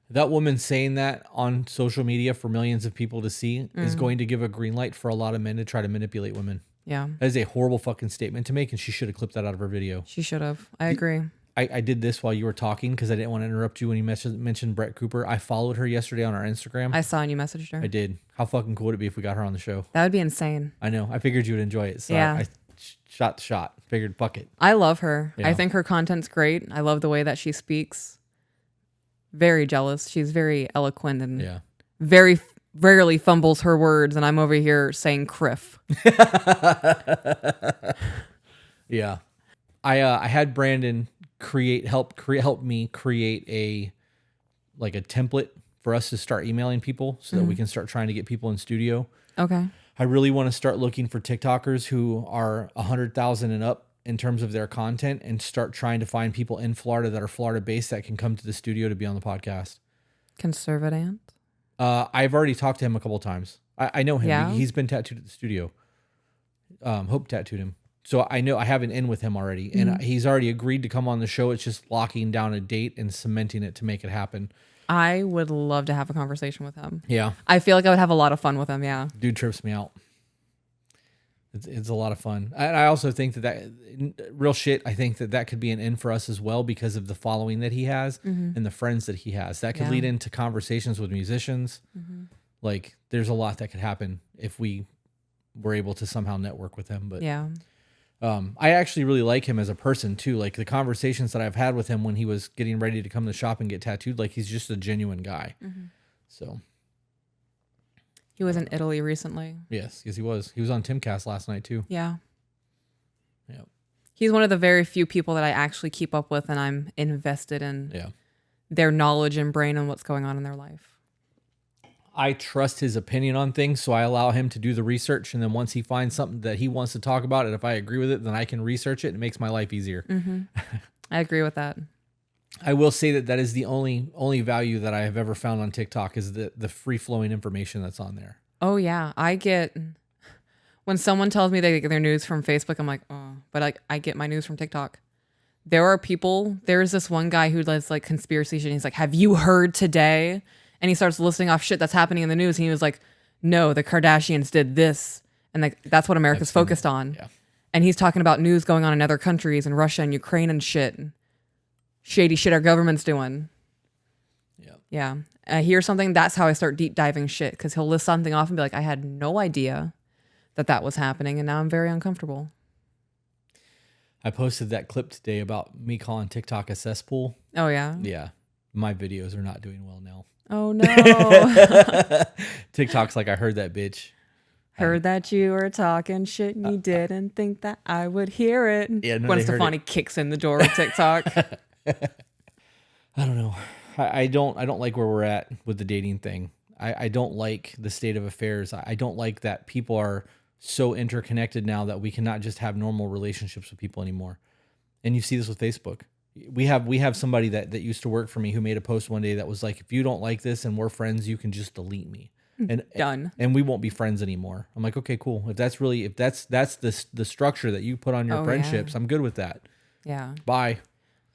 That woman saying that on social media for millions of people to see is going to give a green light for a lot of men to try to manipulate women. Yeah, That is a horrible fucking statement to make, and she should have clipped that out of her video. she should have. I agree. I did this while you were talking because I didn't want to interrupt you when you mentioned Brett Cooper. I followed her yesterday on our Instagram. I saw and you messaged her. I did. How fucking cool would it be if we got her on the show? That would be insane. I know. I figured you would enjoy it. So Yeah. I shot the shot. Figured, fuck it. I love her. Yeah. I think her content's great. I love the way that she speaks. Very jealous. She's very eloquent and Yeah. very rarely fumbles her words. And I'm over here saying criff. Yeah. I had Brandon help me create a template for us to start emailing people so that we can start trying to get people in studio. Okay. I really want to start looking for TikTokers who are 100,000 and up in terms of their content, and start trying to find people in Florida that are Florida based that can come to the studio to be on the podcast. Conservatant. I've already talked to him a couple times. I know him. Yeah? He's been tattooed at the studio. Hope tattooed him. So I know I have an in with him already, and he's already agreed to come on the show. It's just locking down a date and cementing it to make it happen. I would love to have a conversation with him. Yeah. I feel like I would have a lot of fun with him. Yeah. Dude trips me out. It's a lot of fun. And I also think that real shit, I think that could be an in for us as well because of the following that he has and the friends that he has. That could Yeah. lead into conversations with musicians. Like there's a lot that could happen if we were able to somehow network with him. But Yeah. I actually really like him as a person too. Like the conversations that I've had with him when he was getting ready to come to the shop and get tattooed, like he's just a genuine guy. So He was in Italy recently. yes, he was. He was on Timcast last night too. Yeah. Yeah. He's one of the very few people that I actually keep up with, and I'm invested in Yeah. their knowledge and brain and what's going on in their life. I trust his opinion on things, so I allow him to do the research. And then once he finds something that he wants to talk about, and if I agree with it, then I can research it. And it makes my life easier. I agree with that. I will say that is the only value that I have ever found on TikTok is the free flowing information that's on there. Oh yeah, I get when someone tells me they get their news from Facebook, I'm like, oh, but I get my news from TikTok. There are people. There's this one guy who does like conspiracy shit. And he's like, "Have you heard today?" And he starts listing off shit that's happening in the news. And he was like, "No, the Kardashians did this," and like that's what America's focused on. Yeah. And he's talking about news going on in other countries and Russia and Ukraine and shit. Shady shit our government's doing. Yeah. Yeah. I hear something, that's how I start deep diving shit, because he'll list something off and be like, I had no idea that was happening, and now I'm very uncomfortable. I posted that clip today about me calling TikTok a cesspool. Oh, yeah? Yeah. My videos are not doing well now. Oh, no. TikTok's like, I heard that bitch. Heard that you were talking shit and you didn't think that I would hear it. Yeah, no, Gwen they heard Stefani kicks in the door of TikTok. I don't know. I don't like where we're at with the dating thing. I don't like the state of affairs. I don't like that people are so interconnected now that we cannot just have normal relationships with people anymore. And you see this with Facebook. We have somebody that used to work for me who made a post one day that was like, if you don't like this and we're friends, you can just delete me. And Done. And we won't be friends anymore. I'm like, okay, cool. If that's the structure that you put on your Oh, friendships, yeah. I'm good with that. Yeah. Bye.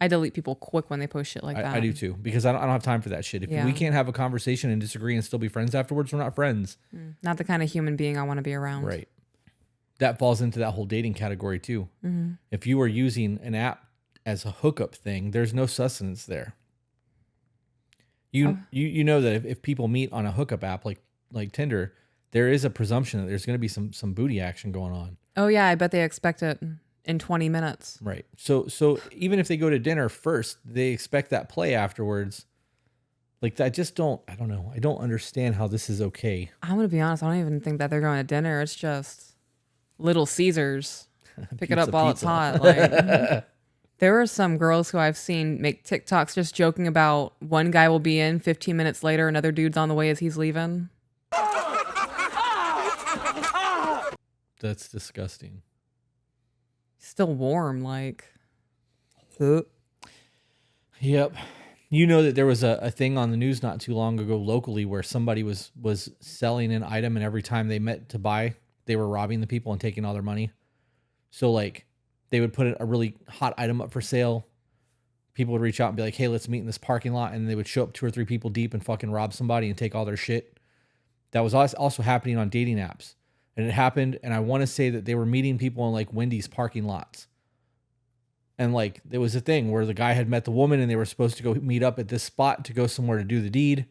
I delete people quick when they post shit like that. I do too, because I don't have time for that shit. If Yeah. we can't have a conversation and disagree and still be friends afterwards, we're not friends. Not the kind of human being I want to be around. Right. That falls into that whole dating category too. Mm-hmm. If you are using an app as a hookup thing, there's no sustenance there. You know that if people meet on a hookup app like Tinder, there is a presumption that there's going to be some booty action going on. Oh yeah, I bet they expect it in 20 minutes. Right. So even if they go to dinner first, they expect that play afterwards. Like I don't know. I don't understand how this is okay. I'm gonna be honest. I don't even think that they're going to dinner. It's just Little Caesars. Pick it up while it's hot. Like there were some girls who I've seen make TikToks just joking about one guy will be in 15 minutes later, another dude's on the way as he's leaving. That's disgusting. Still warm, like. Yep. You know that there was a thing on the news not too long ago locally where somebody was selling an item, and every time they met to buy, they were robbing the people and taking all their money. So like they would put a really hot item up for sale. People would reach out and be like, hey, let's meet in this parking lot. And they would show up 2 or 3 people deep and fucking rob somebody and take all their shit. That was also happening on dating apps. And it happened. And I want to say that they were meeting people in like Wendy's parking lots. And like there was a thing where the guy had met the woman and they were supposed to go meet up at this spot to go somewhere to do the deed.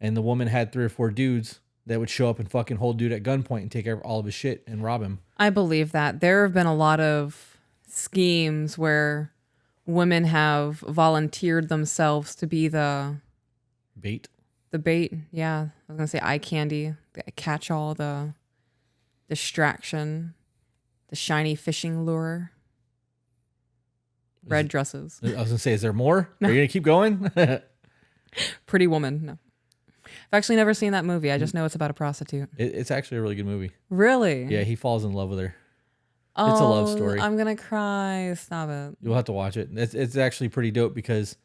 And the woman had 3 or 4 dudes that would show up and fucking hold dude at gunpoint and take all of his shit and rob him. I believe that. There have been a lot of schemes where women have volunteered themselves to be the bait. The bait, yeah. I was going to say eye candy, the catch-all, the distraction, the shiny fishing lure. Red dresses. I was going to say, is there more? No. Are you going to keep going? Pretty Woman, no. I've actually never seen that movie. I just know it's about a prostitute. It's actually a really good movie. Really? Yeah, he falls in love with her. Oh, it's a love story. I'm going to cry. Stop it. You'll have to watch it. It's actually pretty dope because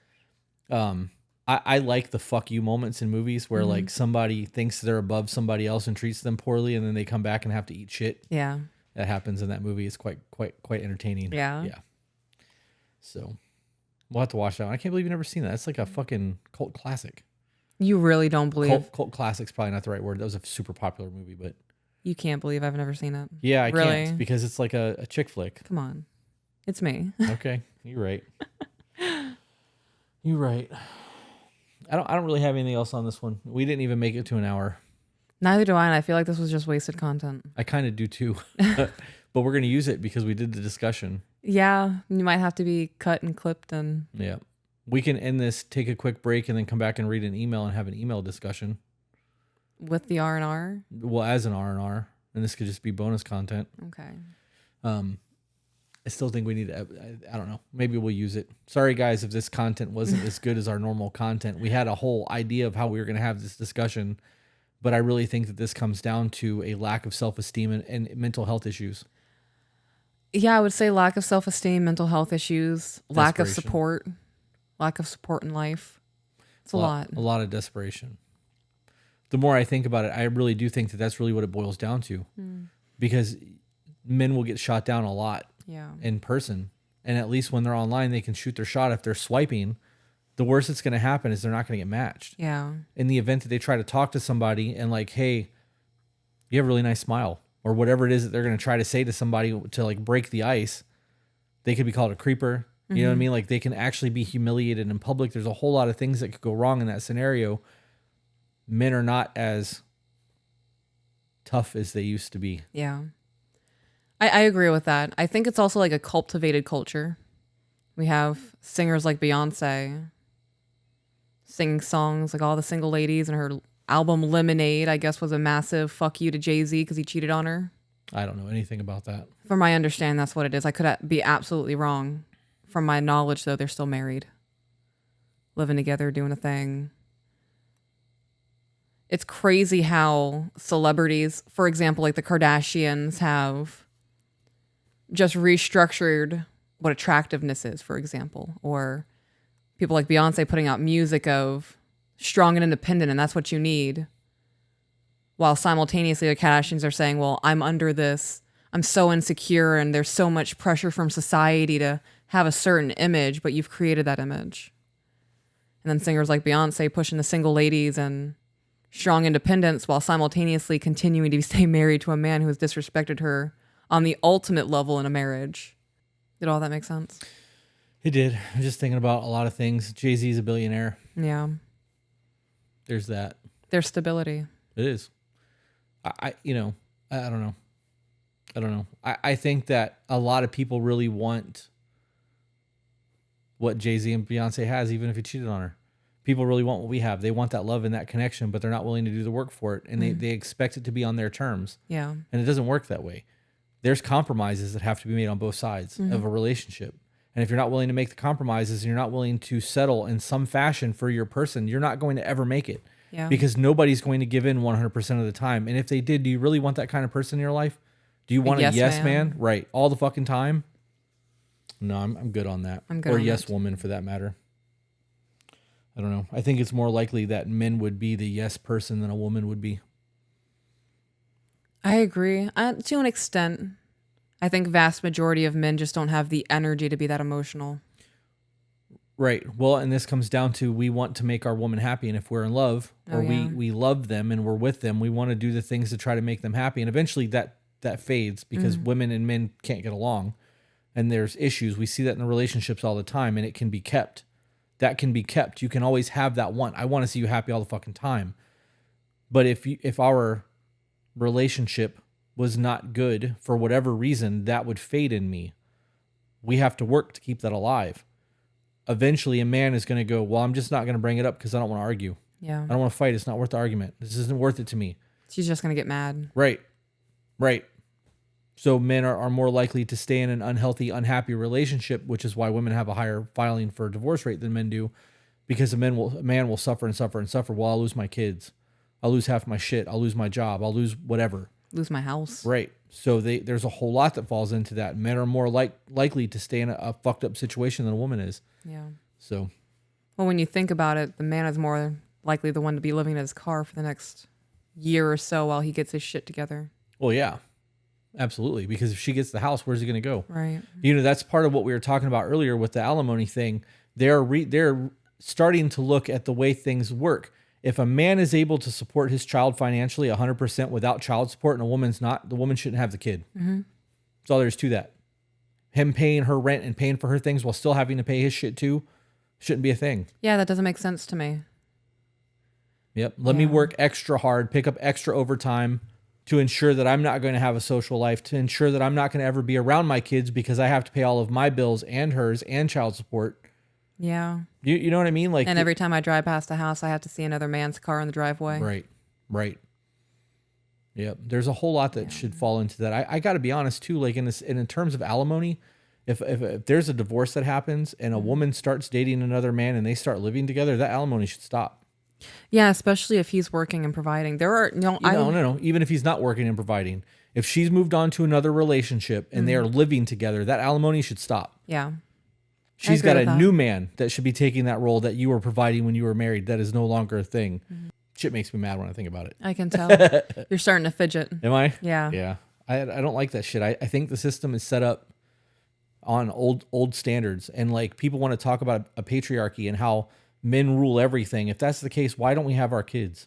I like the fuck you moments in movies where like somebody thinks they're above somebody else and treats them poorly, and then they come back and have to eat shit. Yeah. That happens in that movie. It's quite entertaining. Yeah. Yeah. So we'll have to watch that one. I can't believe you've never seen that. It's like a fucking cult classic. You really don't believe? Cult classic's probably not the right word. That was a super popular movie, but... You can't believe I've never seen it? Yeah, I can't because it's like a chick flick. Come on. It's me. Okay, you're right. You're right. I don't really have anything else on this one. We didn't even make it to an hour. Neither do I, and I feel like this was just wasted content. I kind of do too. But we're going to use it because we did the discussion. Yeah, you might have to be cut and clipped and... Yeah. We can end this, take a quick break, and then come back and read an email and have an email discussion. With the R&R? Well, as an R&R. And this could just be bonus content. Okay. I still think we need to... I don't know. Maybe we'll use it. Sorry, guys, if this content wasn't as good as our normal content. We had a whole idea of how we were going to have this discussion. But I really think that this comes down to a lack of self-esteem and mental health issues. Yeah, I would say lack of self-esteem, mental health issues, lack of support in life. It's a lot. A lot of desperation. The more I think about it, I really do think that that's really what it boils down to. Because men will get shot down a lot in person. And at least when they're online, they can shoot their shot. If they're swiping, the worst that's going to happen is they're not going to get matched. Yeah. In the event that they try to talk to somebody and like, hey, you have a really nice smile. Or whatever it is that they're going to try to say to somebody to like break the ice, they could be called a creeper. You know what I mean? Like they can actually be humiliated in public. There's a whole lot of things that could go wrong in that scenario. Men are not as tough as they used to be. Yeah. I agree with that. I think it's also like a cultivated culture. We have singers like Beyonce singing songs like all the single ladies, and her album Lemonade, I guess, was a massive fuck you to Jay-Z because he cheated on her. I don't know anything about that. From my understanding, that's what it is. I could be absolutely wrong. From my knowledge, though, they're still married. Living together, doing a thing. It's crazy how celebrities, for example, like the Kardashians, have just restructured what attractiveness is, for example. Or people like Beyonce putting out music of strong and independent, and that's what you need. While simultaneously the Kardashians are saying, well, I'm under this, I'm so insecure, and there's so much pressure from society to have a certain image, but you've created that image. And then singers like Beyonce pushing the single ladies and strong independence while simultaneously continuing to stay married to a man who has disrespected her on the ultimate level in a marriage. Did all that make sense? It did. I'm just thinking about a lot of things. Jay-Z is a billionaire. Yeah. There's that. Their stability. It is. I don't know. I don't know. I think that a lot of people really want what Jay-Z and Beyonce has, even if he cheated on her. People really want what we have. They want that love and that connection, but they're not willing to do the work for it. And they expect it to be on their terms. Yeah. And it doesn't work that way. There's compromises that have to be made on both sides of a relationship. And if you're not willing to make the compromises and you're not willing to settle in some fashion for your person, you're not going to ever make it. Yeah. Because nobody's going to give in 100% of the time. And if they did, do you really want that kind of person in your life? Do you want a yes man? Right. All the fucking time? No, I'm good on that. I'm good or on yes that. woman for that matter. I don't know. I think it's more likely that men would be the yes person than a woman would be. I agree. To an extent. I think vast majority of men just don't have the energy to be that emotional. Right. Well, and this comes down to we want to make our woman happy. And if we're in love or we love them and we're with them, we want to do the things to try to make them happy. And eventually that fades because women and men can't get along and there's issues. We see that in the relationships all the time and it can be kept. That can be kept. You can always have that want. I want to see you happy all the fucking time. But if our relationship was not good for whatever reason, that would fade in me. We have to work to keep that alive. Eventually a man is going to go, well, I'm just not going to bring it up because I don't want to argue. Yeah. I don't want to fight. It's not worth the argument. This isn't worth it to me. She's just going to get mad. Right. Right. So men are more likely to stay in an unhealthy, unhappy relationship, which is why women have a higher filing for divorce rate than men do, because a man will suffer and suffer and suffer. Well, I'll lose my kids. I'll lose half my shit. I'll lose my job. I'll lose whatever. Lose my house. Right. So there's a whole lot that falls into that. Men are more likely to stay in a fucked up situation than a woman is. Yeah. So. Well, when you think about it, the man is more likely the one to be living in his car for the next year or so while he gets his shit together. Well, yeah. Absolutely. Because if she gets the house, where's he going to go? Right. That's part of what we were talking about earlier with the alimony thing. They're starting to look at the way things work. If a man is able to support his child financially 100% without child support and a woman's not, the woman shouldn't have the kid. Mm-hmm. That's all there is to that. Him paying her rent and paying for her things while still having to pay his shit too shouldn't be a thing. Yeah, that doesn't make sense to me. Yep. Let me work extra hard, pick up extra overtime to ensure that I'm not going to have a social life, to ensure that I'm not going to ever be around my kids because I have to pay all of my bills and hers and child support. Yeah. You know what I mean? Like, and every time I drive past a house, I have to see another man's car in the driveway. Right. Yep. There's a whole lot that should fall into that. I got to be honest too. Like in terms of alimony, if there's a divorce that happens and a woman starts dating another man and they start living together, that alimony should stop. Yeah, especially if he's working and providing. There are no. Even if he's not working and providing, if she's moved on to another relationship and they are living together, that alimony should stop. Yeah. She's got a new man that should be taking that role that you were providing when you were married. That is no longer a thing. Mm-hmm. Shit makes me mad when I think about it. I can tell. You're starting to fidget. Am I? Yeah. Yeah. I don't like that shit. I think the system is set up on old standards. And like people want to talk about a patriarchy and how men rule everything. If that's the case, why don't we have our kids?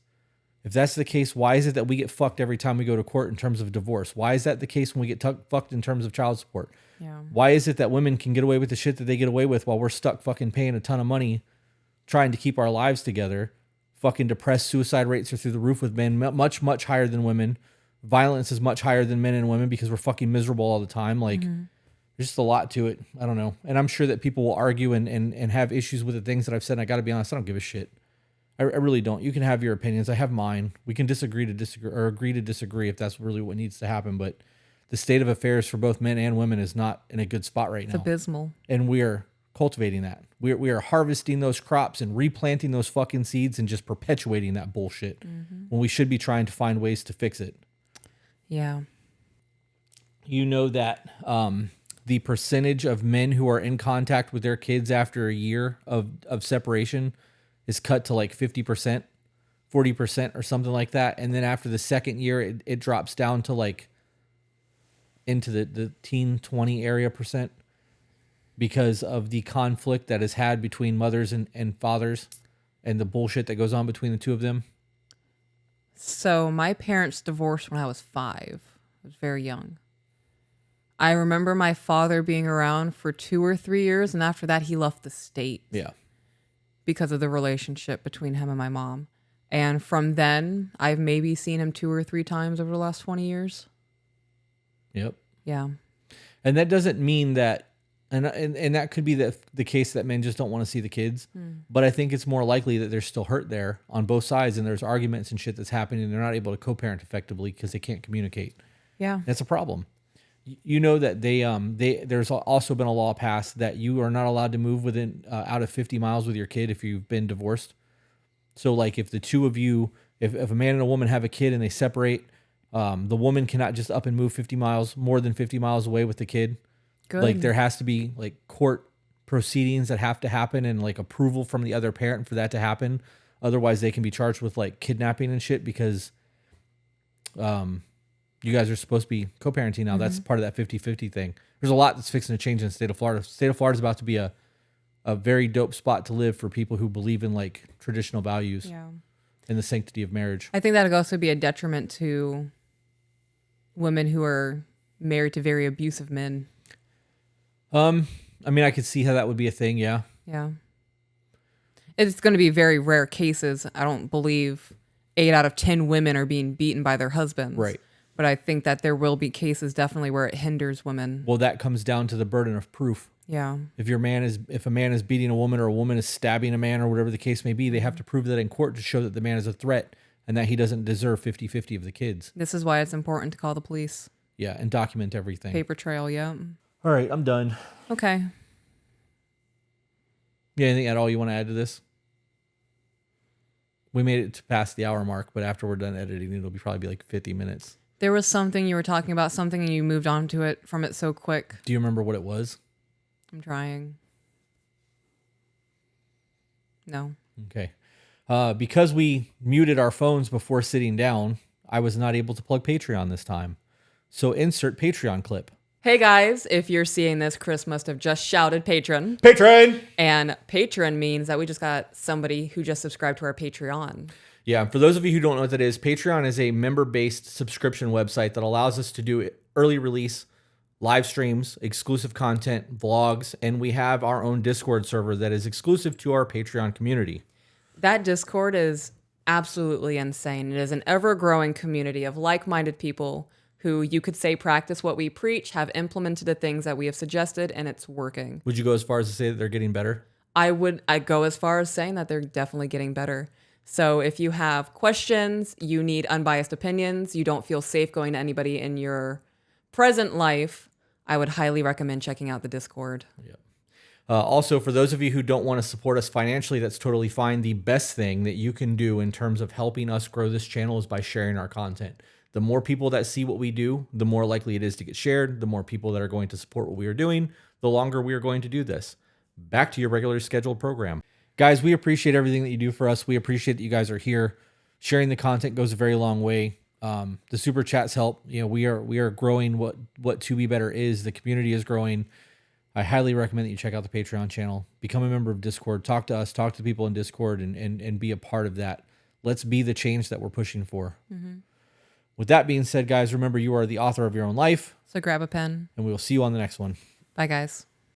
If that's the case, why is it that we get fucked every time we go to court in terms of divorce? Why is that the case when we get fucked in terms of child support? Yeah. Why is it that women can get away with the shit that they get away with while we're stuck fucking paying a ton of money trying to keep our lives together? Fucking depressed suicide rates are through the roof with men, much, much higher than women. Violence is much higher than men and women because we're fucking miserable all the time. Like, there's just a lot to it. I don't know. And I'm sure that people will argue and have issues with the things that I've said. And I got to be honest, I don't give a shit. I really don't. You can have your opinions. I have mine. We can disagree to disagree or agree to disagree if that's really what needs to happen. But the state of affairs for both men and women is not in a good spot right now. It's abysmal. And we are cultivating that. We are harvesting those crops and replanting those fucking seeds and just perpetuating that bullshit when we should be trying to find ways to fix it. Yeah. You know that the percentage of men who are in contact with their kids after a year of separation is cut to like 50%, 40% or something like that. And then after the second year, it drops down to like into the teen 20 area percent because of the conflict that is had between mothers and fathers and the bullshit that goes on between the two of them. So my parents divorced when I was 5. I was very young. I remember my father being around for 2 or 3 years, and after that he left the state. Yeah. Because of the relationship between him and my mom. And from then, I've maybe seen him 2 or 3 times over the last 20 years. Yep. Yeah. And that doesn't mean that, and that could be the case that men just don't want to see the kids. But I think it's more likely that there's still hurt there on both sides, and there's arguments and shit that's happening, and they're not able to co-parent effectively because they can't communicate. Yeah. That's a problem. You know that there's also been a law passed that you are not allowed to move within out of 50 miles with your kid if you've been divorced. So like if the two of you, if a man and a woman have a kid and they separate, the woman cannot just up and move 50 miles, more than 50 miles away with the kid. Good. Like there has to be like court proceedings that have to happen and like approval from the other parent for that to happen. Otherwise they can be charged with like kidnapping and shit because you guys are supposed to be co-parenting now. That's part of that 50-50 thing. There's a lot that's fixing to change in the state of Florida. The state of Florida is about to be a very dope spot to live for people who believe in like traditional values and the sanctity of marriage. I think that would also be a detriment to women who are married to very abusive men. I mean, I could see how that would be a thing. Yeah. Yeah. It's going to be very rare cases. I don't believe 8 out of 10 women are being beaten by their husbands. Right. But I think that there will be cases definitely where it hinders women. Well, that comes down to the burden of proof. Yeah. If a man is beating a woman or a woman is stabbing a man or whatever the case may be, they have to prove that in court to show that the man is a threat and that he doesn't deserve 50-50 of the kids. This is why it's important to call the police. Yeah, and document everything. Paper trail, yeah. All right, I'm done. Okay. Yeah, anything at all you want to add to this? We made it to past the hour mark, but after we're done editing, it'll probably be like 50 minutes. There was something you were talking about, something, and you moved on to it from it so quick. Do you remember what it was? I'm trying. No. Okay. Because we muted our phones before sitting down, I was not able to plug Patreon this time. So insert Patreon clip. Hey guys, if you're seeing this, Chris must have just shouted patron. Patron! And patron means that we just got somebody who just subscribed to our Patreon. Yeah, for those of you who don't know what that is, Patreon is a member-based subscription website that allows us to do early release, live streams, exclusive content, vlogs, and we have our own Discord server that is exclusive to our Patreon community. That Discord is absolutely insane. It is an ever-growing community of like-minded people who you could say practice what we preach, have implemented the things that we have suggested, and it's working. Would you go as far as to say that they're getting better? I'd go as far as saying that they're definitely getting better. So if you have questions, you need unbiased opinions, you don't feel safe going to anybody in your present life, I would highly recommend checking out the Discord. Yeah. Also, for those of you who don't want to support us financially, that's totally fine. The best thing that you can do in terms of helping us grow this channel is by sharing our content. The more people that see what we do, the more likely it is to get shared. The more people that are going to support what we are doing, the longer we are going to do this. Back to your regular scheduled program. Guys, we appreciate everything that you do for us. We appreciate that you guys are here. Sharing the content goes a very long way. The super chats help. You know, we are growing what To Be Better is. The community is growing. I highly recommend that you check out the Patreon channel. Become a member of Discord. Talk to us. Talk to people in Discord and be a part of that. Let's be the change that we're pushing for. Mm-hmm. With that being said, guys, remember you are the author of your own life. So grab a pen. And we will see you on the next one. Bye, guys.